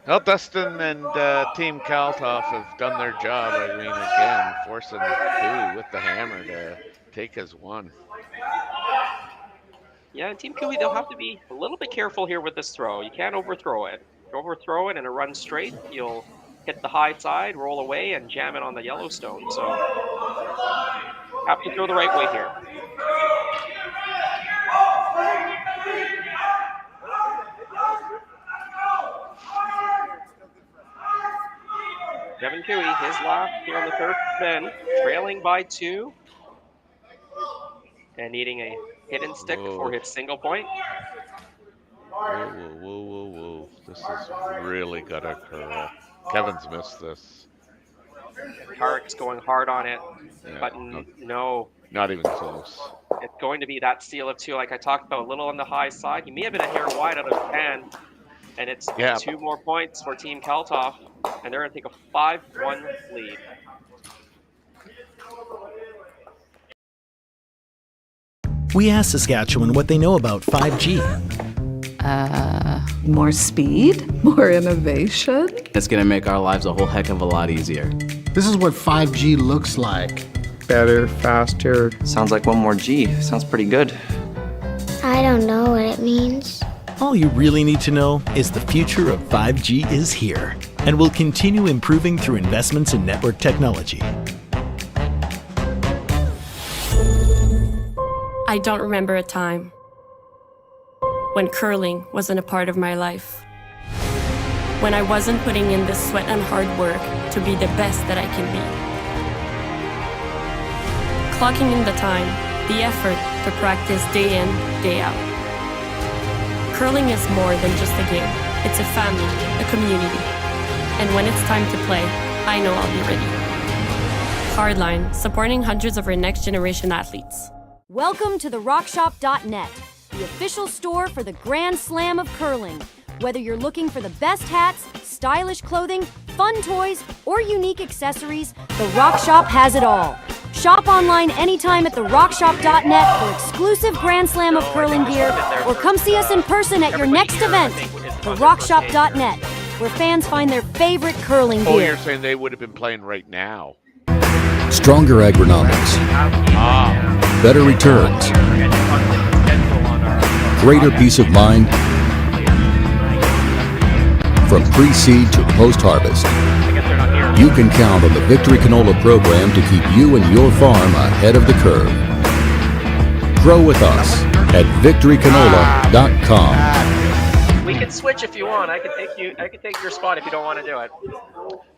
Speaker 1: Well, Dustin and Team Kalthoff have done their job. I mean, again, forcing Cooey with the hammer to take his one.
Speaker 10: Yeah, and Team Cooey, they'll have to be a little bit careful here with this throw. You can't overthrow it. overthrow it and it runs straight, you'll hit the high side, roll away, and jam it on the Yellowstone. So have to throw the right way here. Kevin Cooey, his last here on the third spin, trailing by 2. And needing a hidden stick for his single point.
Speaker 1: Whoa, whoa, whoa, whoa, whoa. This is really gonna curl. Kevin's missed this.
Speaker 10: Tarek's going hard on it,
Speaker 1: Yeah,
Speaker 10: but no.
Speaker 1: Not even close.
Speaker 10: It's going to be that steal of 2 like I talked about, a little on the high side. He may have been a hair wide out of his hand. And it's 2 more points for Team Kalthoff. And they're going to take a 5-1 lead.
Speaker 2: We asked Saskatchewan what they know about 5G.
Speaker 3: More speed? More innovation?
Speaker 4: It's gonna make our lives a whole heck of a lot easier.
Speaker 5: This is what 5G looks like.
Speaker 6: Better, faster.
Speaker 7: Sounds like one more G. Sounds pretty good.
Speaker 8: I don't know what it means.
Speaker 2: All you really need to know is the future of 5G is here and will continue improving through investments in network technology.
Speaker 9: I don't remember a time when curling wasn't a part of my life. When I wasn't putting in the sweat and hard work to be the best that I can be. Clocking in the time, the effort to practice day in, day out. Curling is more than just a game. It's a family, a community. And when it's time to play, I know I'll be ready. Hardline, supporting hundreds of our next generation athletes.
Speaker 16: Welcome to the RockShop.net, the official store for the Grand Slam of curling. Whether you're looking for the best hats, stylish clothing, fun toys, or unique accessories, the Rock Shop has it all. Shop online anytime at therockshop.net for exclusive Grand Slam of curling gear, or come see us in person at your next event. TheRockShop.net, where fans find their favorite curling gear.
Speaker 1: Oh, you're saying they would have been playing right now.
Speaker 17: Stronger agronomics. Better returns. Greater peace of mind. From pre-seed to post-harvest. You can count on the Victory Canola program to keep you and your farm ahead of the curve. Grow with us at victorycanola.com.
Speaker 10: We can switch if you want. I can take your spot if you don't want to do it.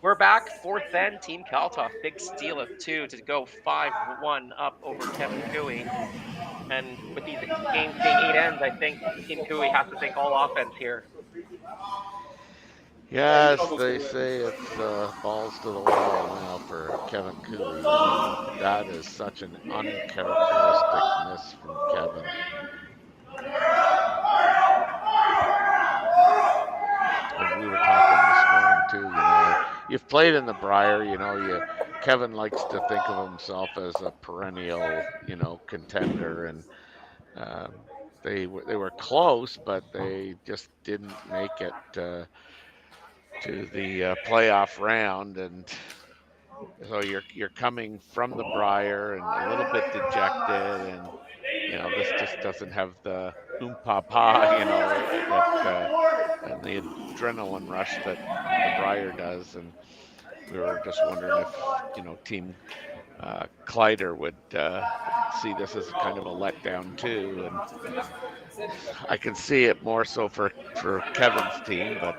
Speaker 10: We're back, fourth end, Team Kalthoff. Big steal of 2 to go 5-1 up over Kevin Cooey. And with these games being 8 ends, I think Team Cooey has to think all offense here.
Speaker 1: Yes, they say it's balls to the wall now for Kevin Cooey. That is such an uncharacteristic miss from Kevin. And we were talking this morning too, you've played in the Brier, Kevin likes to think of himself as a perennial, contender, and they were close, but they just didn't make it to the playoff round, and so you're coming from the Brier and a little bit dejected, and this just doesn't have the oompah, and the adrenaline rush that the Brier does, and we were just wondering if Team Kleider would see this as kind of a letdown too, and I can see it more so for Kevin's team, but.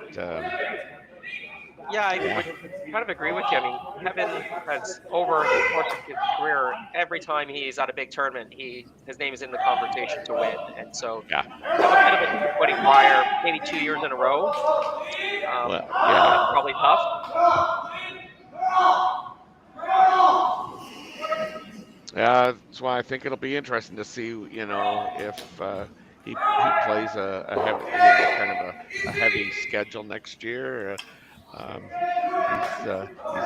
Speaker 10: Yeah, I would kind of agree with you. I mean, Kevin has, over the course of his career, every time he's at a big tournament, his name is in the conversation to win. And so, that was kind of a disappointing Brier, maybe 2 years in a row. Probably tough.
Speaker 1: Yeah, that's why I think it'll be interesting to see, if he plays a heavy, kind of a heavy schedule next year. He's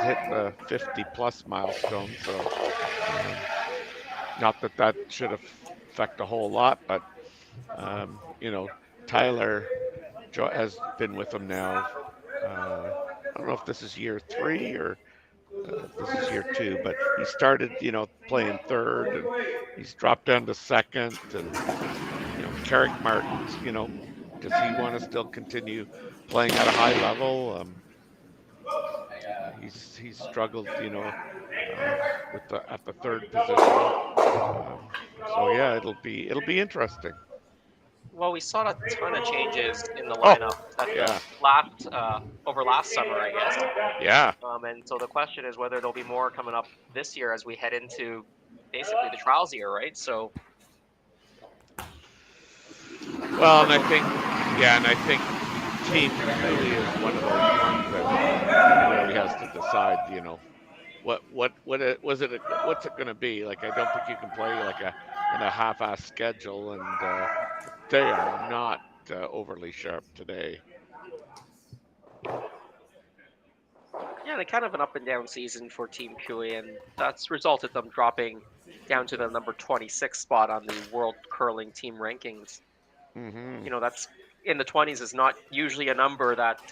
Speaker 1: hit the 50-plus milestone, so not that should affect a whole lot, but Tyler has been with him now. I don't know if this is year 3 or this is year 2, but he started, playing third, and he's dropped down to second, and Carrick Martens, does he want to still continue playing at a high level. He's struggled, with at the third position. So yeah, it'll be interesting.
Speaker 10: Well, we saw a ton of changes in the
Speaker 1: Oh,
Speaker 10: lineup at
Speaker 1: yeah.
Speaker 10: over last summer, I guess.
Speaker 1: Yeah.
Speaker 10: And so the question is whether there'll be more coming up this year as we head into basically the trials year, right? So.
Speaker 1: Well, and I think Team Cooley is one of those ones that really has to decide, what's it going to be? Like, I don't think you can play like in a half-ass schedule, and they are not overly sharp today.
Speaker 10: Yeah, they kind of an up and down season for Team Cooley, and that's resulted them dropping down to the number 26 spot on the World Curling Team rankings.
Speaker 1: Mm-hmm.
Speaker 10: That's in the 20s is not usually a number that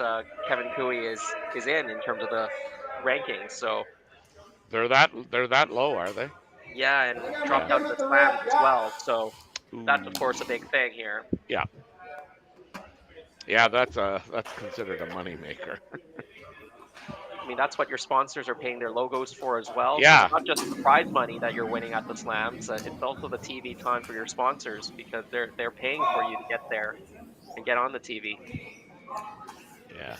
Speaker 10: Kevin Cooley is in terms of the rankings. So
Speaker 1: they're that low, are they?
Speaker 10: Yeah, and dropped out of the slams as well. So that's of course a big thing here.
Speaker 1: Yeah. Yeah, that's considered a moneymaker.
Speaker 10: I mean, that's what your sponsors are paying their logos for as well.
Speaker 1: Yeah.
Speaker 10: So it's not just the prize money that you're winning at the slams. It's also the TV time for your sponsors because they're paying for you to get there and get on the TV.
Speaker 1: Yeah.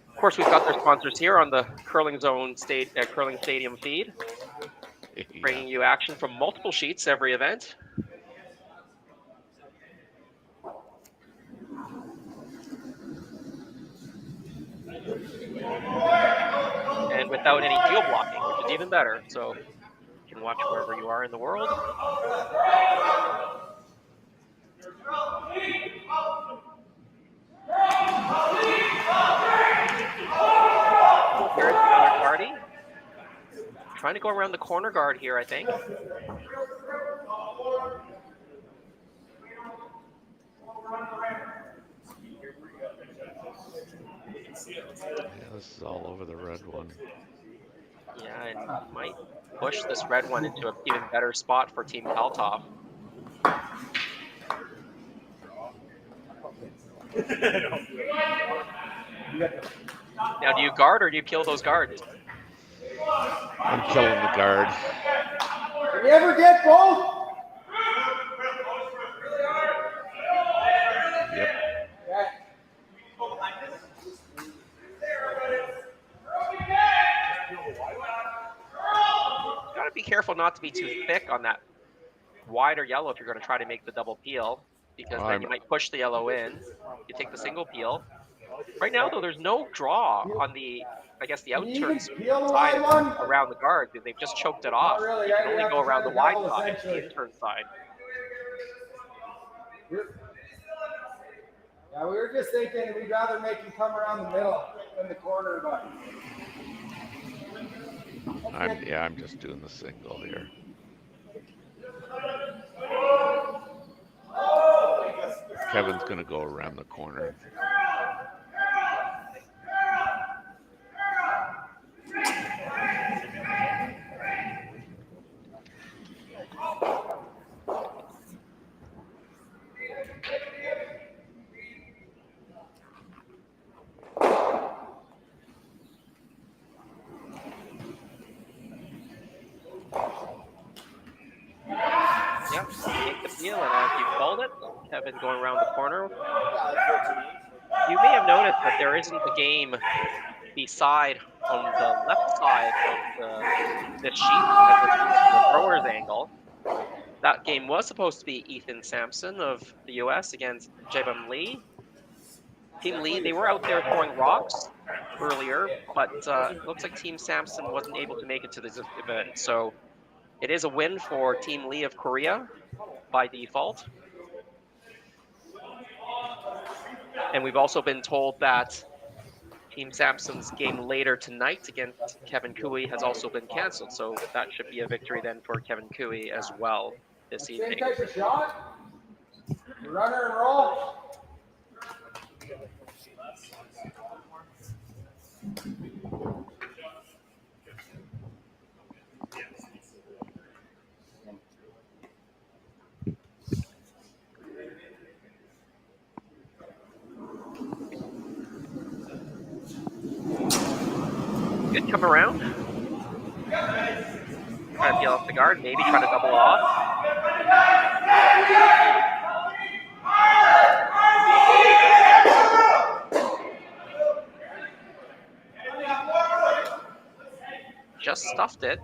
Speaker 10: Of course, we've got their sponsors here on the Curling Zone Curling Stadium feed, bringing you action from multiple sheets every event. And without any geo blocking, which is even better. So you can watch wherever you are in the world. Here's Connor Gardy. Trying to go around the corner guard here, I think.
Speaker 1: Yeah, this is all over the red one.
Speaker 10: Yeah, and might push this red one into an even better spot for Team Kalthoff. Now, do you guard or do you kill those guards?
Speaker 1: I'm killing the guard.
Speaker 13: Can you ever get both?
Speaker 1: Yep.
Speaker 10: Gotta be careful not to be too thick on that wider yellow if you're going to try to make the double peel, because then you might push the yellow in. You take the single peel. Right now, though, there's no draw on the, I guess, the outturn side around the guard. They've just choked it off. You can only go around the wide side, the intern side.
Speaker 13: Yeah, we were just thinking we'd rather make him come around the middle than the corner, but.
Speaker 1: I'm just doing the single here. Kevin's gonna go around the corner.
Speaker 10: Yep, take the peel, and as you fold it, Kevin going around the corner. You may have noticed that there isn't a game beside on the left side of this sheet at the thrower's angle. That game was supposed to be Ethan Sampson of the U.S. against Jebam Lee. Team Lee, they were out there throwing rocks earlier, but it looks like Team Sampson wasn't able to make it to this event. So it is a win for Team Lee of Korea by default. And we've also been told that Team Sampson's game later tonight against Kevin Cooey has also been canceled. So that should be a victory then for Kevin Cooey as well this evening.
Speaker 13: Same type of shot. Runner and roll.
Speaker 10: Good come around. Try to peel off the guard, maybe try to double off. Just stuffed it.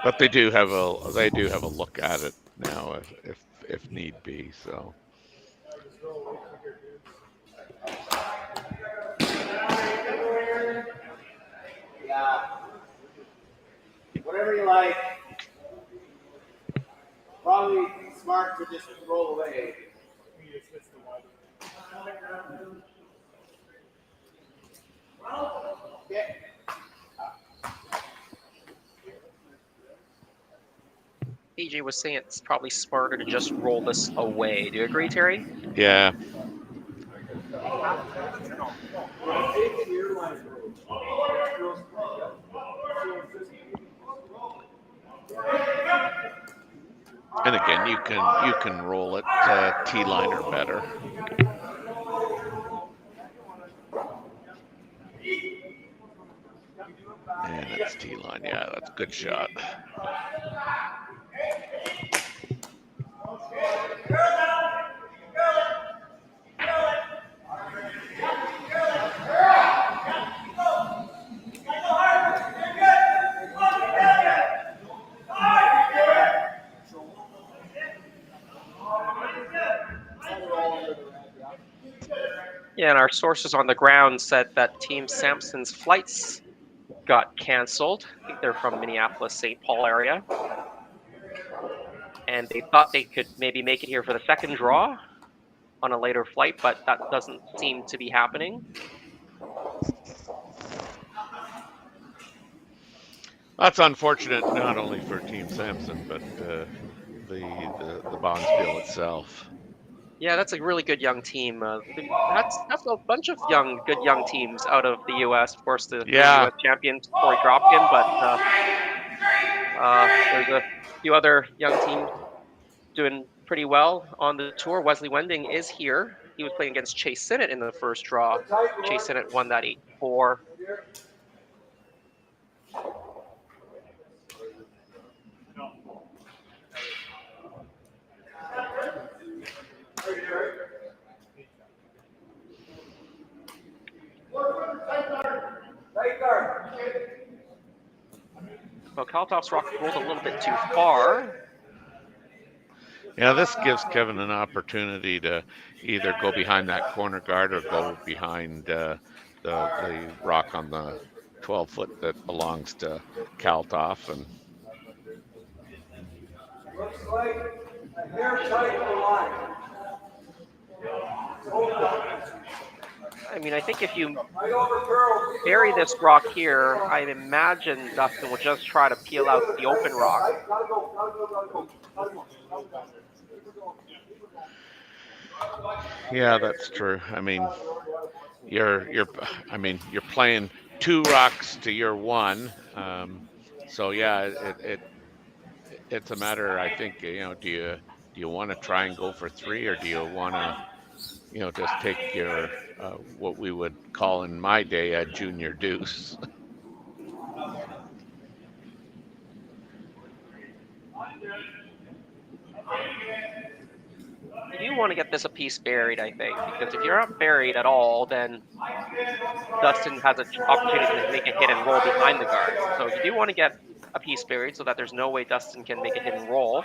Speaker 1: But they do have a look at it now if need be. So.
Speaker 13: Yeah. Whatever you like. Probably smart to just roll away. Okay.
Speaker 10: PJ was saying it's probably smarter to just roll this away. Do you agree, Terry?
Speaker 1: Yeah. And again, you can roll it T-line or better. And it's T-line. Yeah, that's a good shot.
Speaker 10: Yeah, and our sources on the ground said that Team Sampson's flights got canceled. I think they're from Minneapolis, St. Paul area. And they thought they could maybe make it here for the second draw on a later flight, but that doesn't seem to be happening.
Speaker 1: That's unfortunate, not only for Team Sampson, but the Bondsville itself.
Speaker 10: Yeah, that's a really good young team. That's a bunch of good young teams out of the U.S. Of course, the U.S. champion, Corey Dropkin, but there's a few other young teams doing pretty well on the tour. Wesley Wending is here. He was playing against Chase Sinnott in the first draw. Chase Sinnott won that 8-4. Well, Kalthoff's rock rolled a little bit too far.
Speaker 1: Yeah, this gives Kevin an opportunity to either go behind that corner guard or go behind the rock on the 12-foot that belongs to Kalthoff. And
Speaker 13: Looks like a hair tight to the line. Hold on.
Speaker 10: I mean, I think if you bury this rock here, I imagine Dustin will just try to peel out the open rock.
Speaker 1: yeah, that's true. I mean, you're playing two rocks to your one. So yeah, it's a matter. I think do you want to try and go for three, or do you want to just take your what we would call in my day a junior deuce?
Speaker 10: You do want to get this a piece buried, I think, because if you're not buried at all, then Dustin has an opportunity to make a hit and roll behind the guard. So you do want to get a piece buried so that there's no way Dustin can make a hit and roll.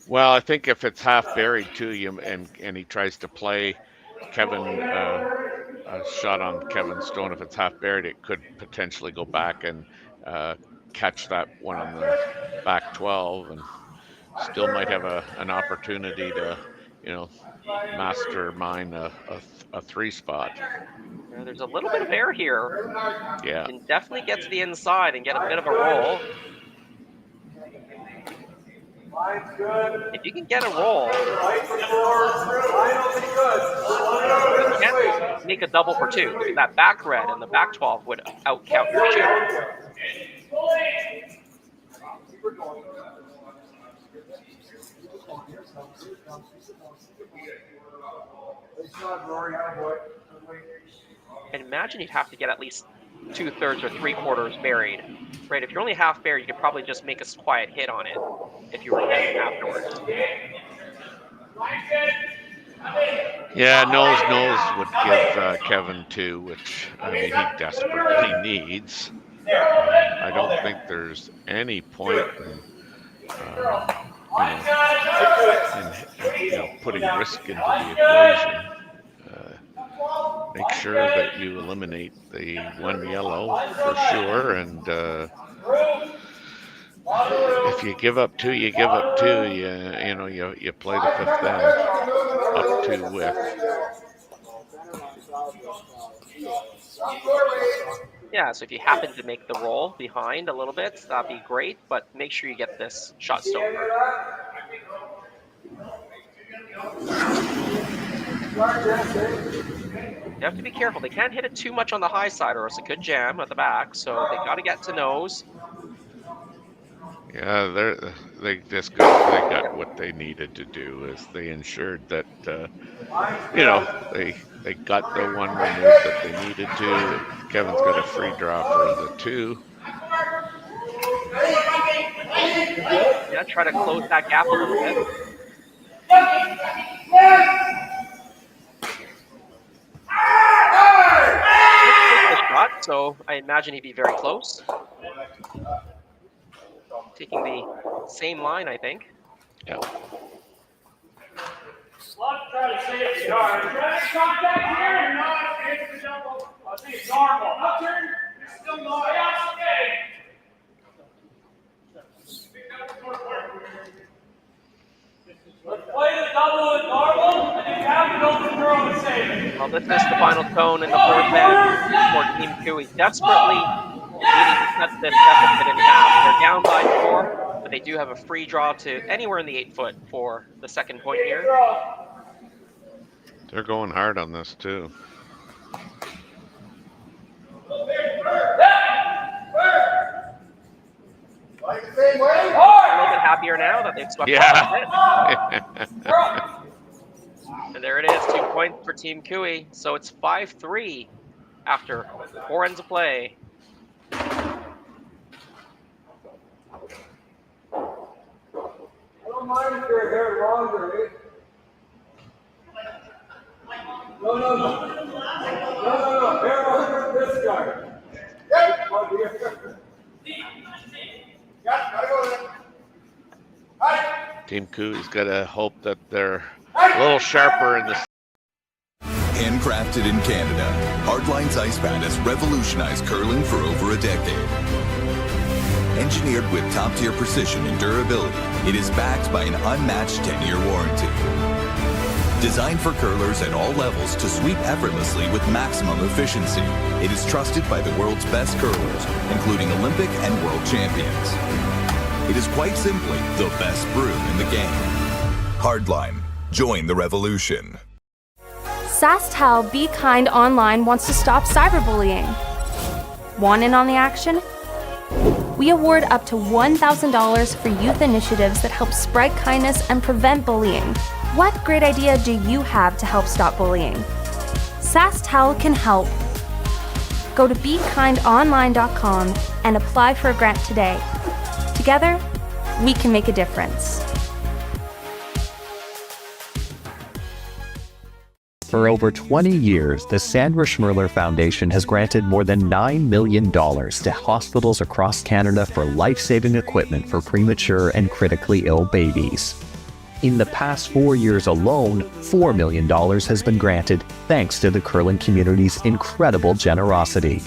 Speaker 1: Well, I think if it's half buried to you and he tries to play Kevin a shot on Kevin Stone, if it's half buried, it could potentially go back and catch that one on the back 12, and still might have an opportunity to mastermind a three spot.
Speaker 10: Yeah, there's a little bit of air here.
Speaker 1: Yeah.
Speaker 10: You can definitely get to the inside and get a bit of a roll. If you can get a roll, you can't make a double for two. That back red and the back 12 would outcount your shooter. And imagine you'd have to get at least 2/3 or 3/4 buried, right? If you're only half buried, you could probably just make a quiet hit on it if you were heading afterwards.
Speaker 1: Yeah, nose would give Kevin 2, which I mean he desperately needs. I don't think there's any point in, putting risk into the equation. Make sure that you eliminate the one yellow for sure, and if you give up 2, you give up 2. You play the 5th end up 2 with.
Speaker 10: Yeah, so if you happen to make the roll behind a little bit, that'd be great, but make sure you get this shot stone first. You have to be careful. They can't hit it too much on the high side or else it could jam at the back, so they got to get to nose.
Speaker 1: Yeah, they got what they needed to do. Is they ensured that they got the one remove that they needed to. Kevin's got a free draw for the 2.
Speaker 10: Yeah, try to close that gap a little bit. Shot, so I imagine he'd be very close. Taking the same line, I think.
Speaker 1: Yeah.
Speaker 13: Let's try to save the yard. Try to contact here. Not it's the double. I think it's normal. Up turn. It's still not. Yeah, okay. Let's play the double with normal, and then have it over throw and save it.
Speaker 10: Well, this is the final tone in the 4th end for Team Cooey. Desperately needing to cut this deficit in half. They're down by 4, but they do have a free draw to anywhere in the 8-foot for the second point here.
Speaker 1: They're going hard on this too.
Speaker 10: A little bit happier now that they've swept past it. And there it is, 2 points for Team Cooey. So it's 5-3 after 4 ends of play.
Speaker 13: I don't mind if your hair longer, eh? No. Hair longer than this guy. Yep.
Speaker 1: Team Cooey's got to hope that they're a little sharper in the.
Speaker 11: Handcrafted in Canada, Hardline's ice pad has revolutionized curling for over a decade. Engineered with top-tier precision and durability, it is backed by an unmatched 10-year warranty. Designed for curlers at all levels to sweep effortlessly with maximum efficiency, it is trusted by the world's best curlers, including Olympic and world champions. It is quite simply the best broom in the game. Hardline. Join the revolution.
Speaker 16: SaskTel Be Kind Online wants to stop cyberbullying. Want in on the action? We award up to $1,000 for youth initiatives that help spread kindness and prevent bullying. What great idea do you have to help stop bullying? SaskTel can help. Go to BeKindOnline.com and apply for a grant today. Together, we can make a difference.
Speaker 18: For over 20 years, the Sandra Schmirler Foundation has granted more than $9 million to hospitals across Canada for life-saving equipment for premature and critically ill babies. In the past 4 years alone, $4 million has been granted thanks to the curling community's incredible generosity.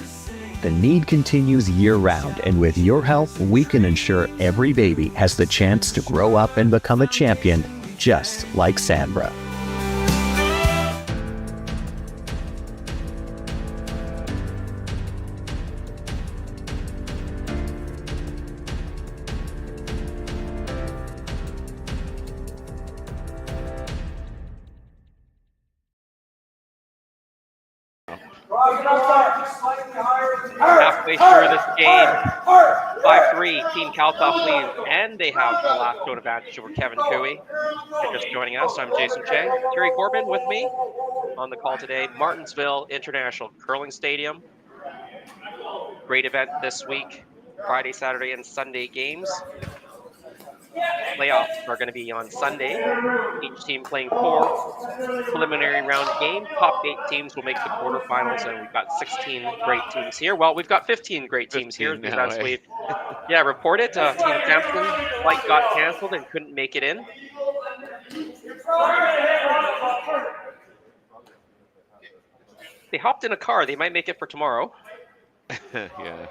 Speaker 18: The need continues year-round, and with your help, we can ensure every baby has the chance to grow up and become a champion, just like Sandra.
Speaker 10: Halfway through this game, 5-3, Team Kalthoff leads, and they have the last zone advantage over Kevin Cooey. If you're just joining us, I'm Jason Chang. Terry Corbin with me on the call today. Martensville International Curling Stadium. Great event this week. Friday, Saturday, and Sunday games. Playoffs are going to be on Sunday. Each team playing 4 preliminary round games. Top 8 teams will make the quarterfinals, and we've got 16 great teams here. Well, we've got 15 great teams here.
Speaker 1: Now,
Speaker 10: As we reported, Team Sampson flight got canceled and couldn't make it in. They hopped in a car. They might make it for tomorrow.
Speaker 1: Yeah.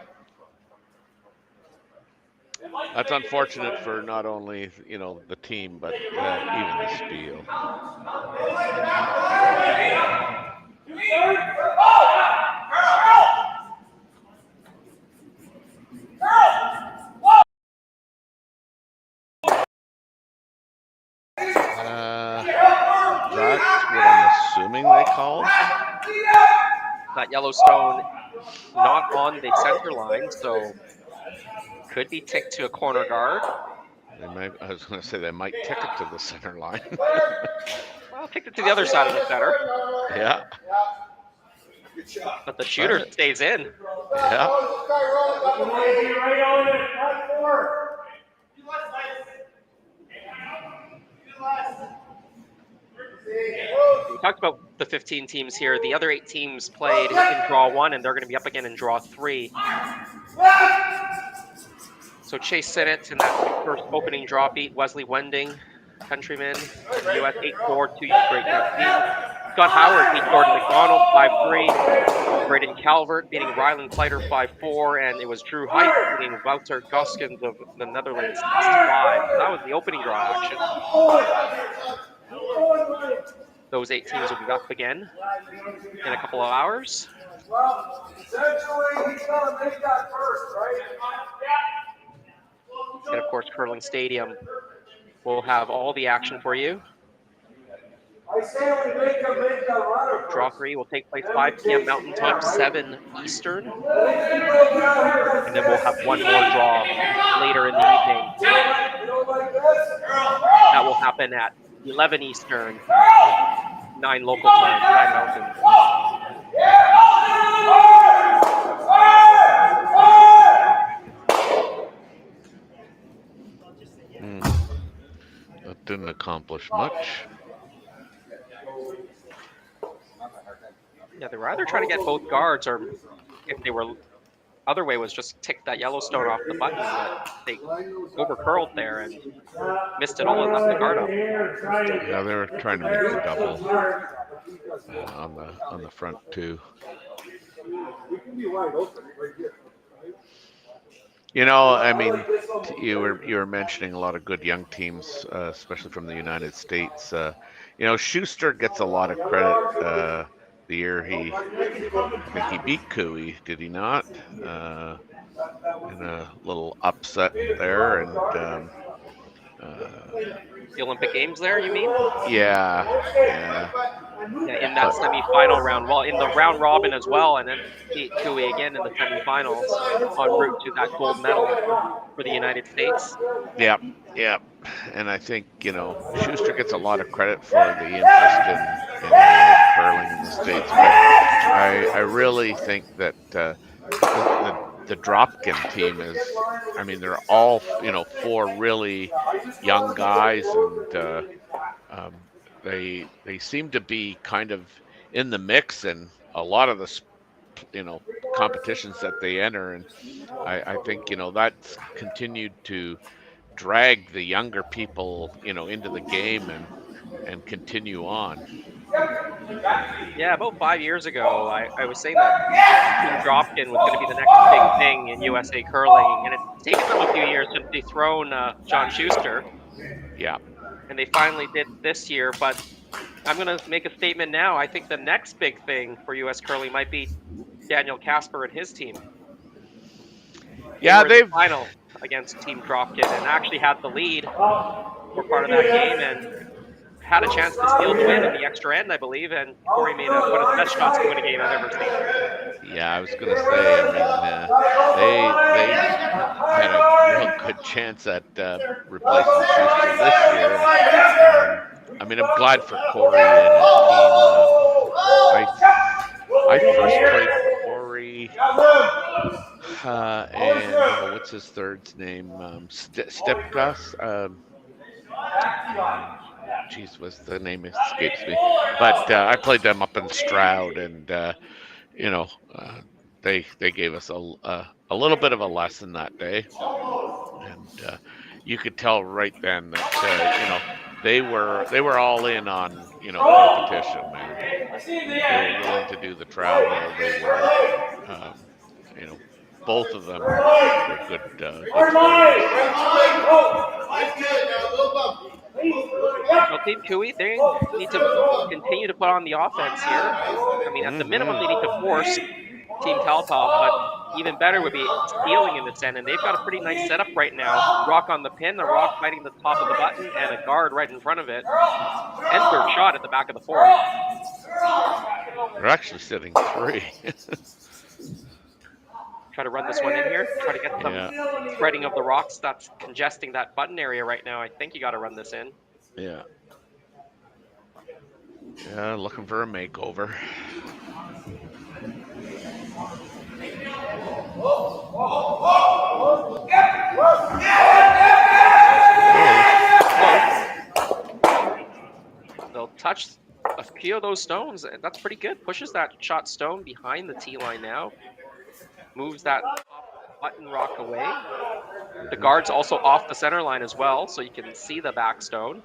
Speaker 1: That's unfortunate for not only, the team, but even the Spiel. That's what I'm assuming they called.
Speaker 10: That Yellowstone not on the center line, so could be ticked to a corner guard.
Speaker 1: I was going to say they might tick it to the center line.
Speaker 10: Well, ticked it to the other side of the center.
Speaker 1: Yeah.
Speaker 10: But the shooter stays in.
Speaker 1: Yeah.
Speaker 10: We talked about the 15 teams here. The other 8 teams played in draw 1, and they're going to be up again in draw 3. So Chase Sinnott in that first opening draw beat Wesley Wending, countryman, US 8-4, 2 great young teams. Scott Howard beat Gordon McDonald 5-3. Braden Calvert beating Rylan Pleiter 5-4, and it was Drew Height beating Wouter Goskins of the Netherlands 6-5. That was the opening draw action. Those 8 teams will be up again in a couple of hours.
Speaker 13: Well, essentially, he's got to make that first, right?
Speaker 10: And of course, Curling Stadium will have all the action for you.
Speaker 13: I say we make a runner.
Speaker 10: Draw 3 will take place 5 p.m. Mountain Time, 7 Eastern. And then we'll have one more draw later in the evening. That will happen at 11 Eastern, 9 local time, 9 Mountain.
Speaker 1: That didn't accomplish much.
Speaker 10: Yeah, they were either trying to get both guards, or if they were other way was just tick that Yellowstone off the button, but they over curled there and missed it all and left the guard up.
Speaker 1: Yeah, they were trying to make the double on the front too. I mean, you were mentioning a lot of good young teams, especially from the United States. Schuster gets a lot of credit. The year I think he beat Cooey, did he not? In a little upset there, and
Speaker 10: the Olympic Games there, you mean?
Speaker 1: Yeah,
Speaker 10: in that semifinal round. Well, in the round robin as well, and then beat Cooey again in the semifinals en route to that gold medal for the United States.
Speaker 1: Yeah. And I think, Schuster gets a lot of credit for the interest in curling in the States. But I really think that the Dropkin team is, they're all, 4 really young guys, and they seem to be kind of in the mix in a lot of the, competitions that they enter. And I think, that's continued to drag the younger people, into the game and continue on.
Speaker 10: Yeah, about 5 years ago, I was saying that Team Dropkin was going to be the next big thing in USA curling, and it's taken them a few years to dethrone John Schuster.
Speaker 1: Yeah.
Speaker 10: And they finally did this year, but I'm going to make a statement now. I think the next big thing for US curling might be Daniel Casper and his team.
Speaker 1: Yeah,
Speaker 10: they've final against Team Dropkin and actually had the lead for part of that game and had a chance to steal the win in the extra end, I believe, and Corey made one of the best shots to win a game I've ever seen.
Speaker 1: Yeah, I was going to say, I mean, they had a real good chance at replacing Schuster this year. I mean, I'm glad for Corey and his team. I first played Corey and what's his third's name? Stepkas. Jeez, what's the name escapes me. But I played them up in Stroud, and they gave us a little bit of a lesson that day, and you could tell right then that they were all in on competition, man. They were willing to do the travel. They were both of them were good.
Speaker 10: Well, Team Cooey, they need to continue to put on the offense here. I mean, at the minimum, they need to force Team Kalthoff, but even better would be stealing in this end, and they've got a pretty nice setup right now. Rock on the pin, the Rock fighting the top of the button, and a guard right in front of it. And third shot at the back of the fourth.
Speaker 1: They're actually sitting 3.
Speaker 10: Try to run this one in here. Try to get some threading of the rocks that's congesting that button area right now. I think you got to run this in.
Speaker 1: Yeah. Yeah, looking for a makeover.
Speaker 10: They'll touch a few of those stones. That's pretty good. Pushes that shot stone behind the tee line now. Moves that button rock away. The guard's also off the center line as well, so you can see the back stone.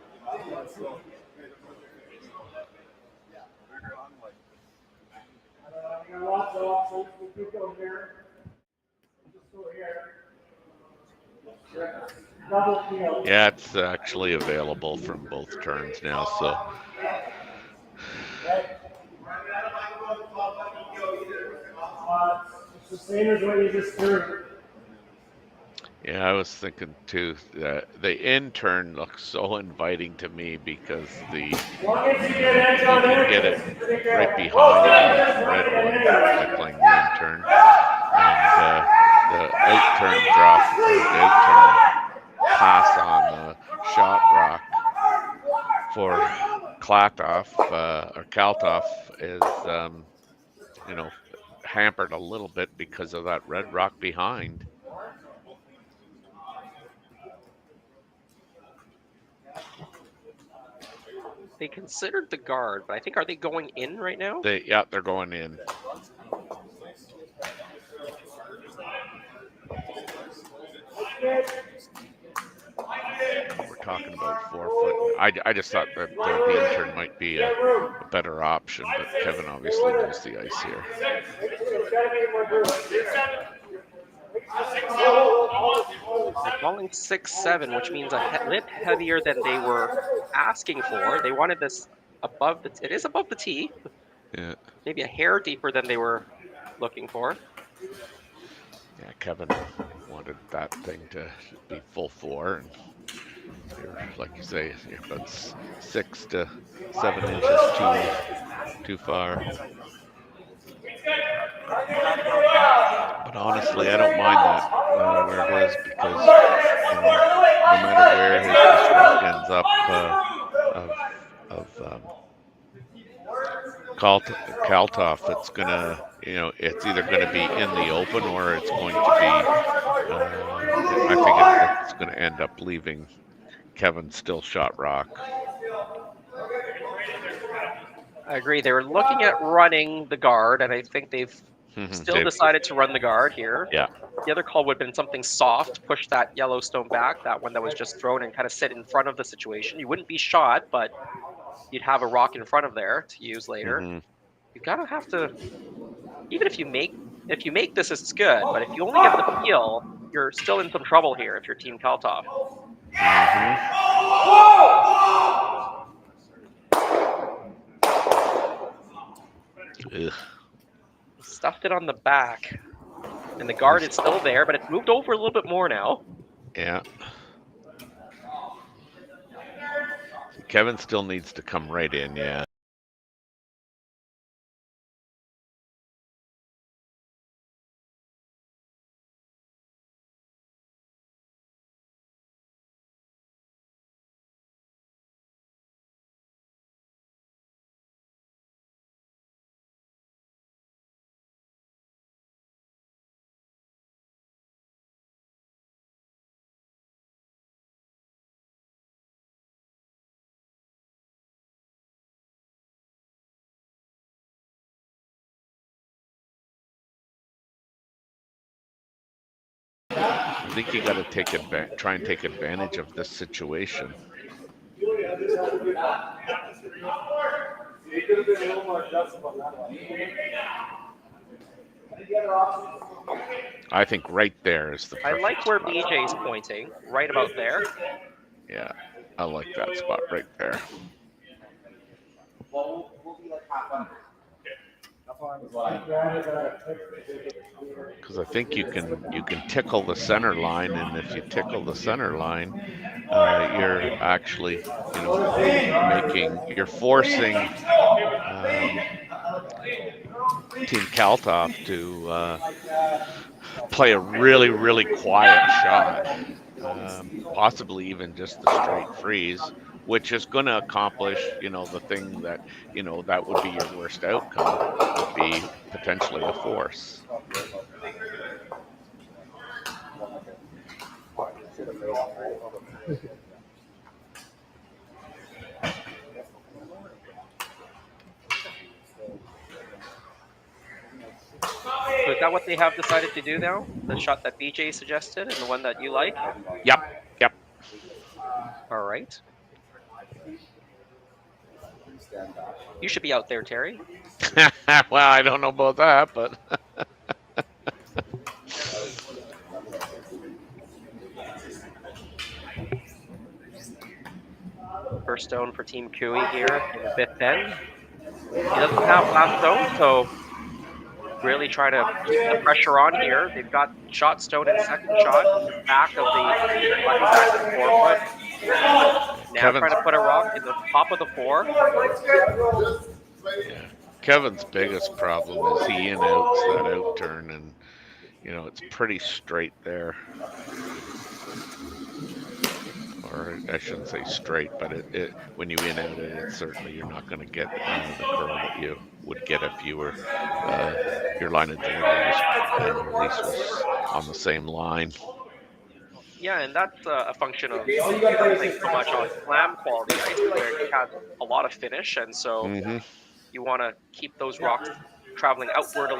Speaker 1: Yeah, it's actually available from both turns now, so.
Speaker 13: It's the same as what you just threw.
Speaker 1: Yeah, I was thinking too that the in turn looks so inviting to me because you can get it right behind the red one by playing the in turn, and the out turn drop or the out turn pass on the shot rock for Kalthoff is hampered a little bit because of that red rock behind.
Speaker 10: They considered the guard, but I think, are they going in right now?
Speaker 1: They're going in. We're talking about 4 foot. I just thought that the intern might be a better option, but Kevin obviously knows the ice here.
Speaker 10: They're falling 6-7, which means a lip heavier than they were asking for. They wanted this above the. It is above the tee.
Speaker 1: Yeah.
Speaker 10: Maybe a hair deeper than they were looking for.
Speaker 1: Yeah, Kevin wanted that thing to be full 4, and you're, like you say, you're about 6 to 7 inches too far. But honestly, I don't mind that where it is because no matter where his stroke ends up Kalthoff, it's gonna, it's either gonna be in the open or it's going to be. I think it's going to end up leaving Kevin still shot rock.
Speaker 10: I agree. They were looking at running the guard, and I think they've still decided to run the guard here.
Speaker 1: Yeah.
Speaker 10: The other call would have been something soft, push that Yellowstone back, that one that was just thrown, and kind of sit in front of the situation. You wouldn't be shot, but you'd have a rock in front of there to use later. You gotta have to, even if you make this, it's good. But if you only get the peel, you're still in some trouble here if you're Team Kalthoff. Stuffed it on the back, and the guard is still there, but it's moved over a little bit more now.
Speaker 1: Yeah. Kevin still needs to come right in, yeah. I think you got to try and take advantage of this situation. I think right there is the perfect
Speaker 10: I like where
Speaker 1: spot.
Speaker 10: BJ's pointing, right about there.
Speaker 1: Yeah, I like that spot right there. Because I think you can tickle the center line, and if you tickle the center line, you're actually you're forcing Team Kalthoff to play a really quiet shot, possibly even just the straight freeze, which is going to accomplish the thing that that would be your worst outcome, would be potentially a force.
Speaker 10: So is that what they have decided to do now? The shot that BJ suggested and the one that you like?
Speaker 1: Yep.
Speaker 10: All right. You should be out there, Terry.
Speaker 1: Well, I don't know about that, but
Speaker 10: First stone for Team Cooey here in the fifth end. He doesn't have last stone, so really try to keep the pressure on here. They've got shot stone and second shot back of the 4 foot. Now trying to put a rock in the top of the 4.
Speaker 1: Yeah. Kevin's biggest problem is he in-outs that out turn, and it's pretty straight there. Or I shouldn't say straight, but when you in-out it, certainly you're not going to get the curl that you would get if you were your line of delivery and release was on the same line.
Speaker 10: Yeah, and that's a function of not playing so much on slam quality ice, where you have a lot of finish, and so you want to keep those rocks traveling outward a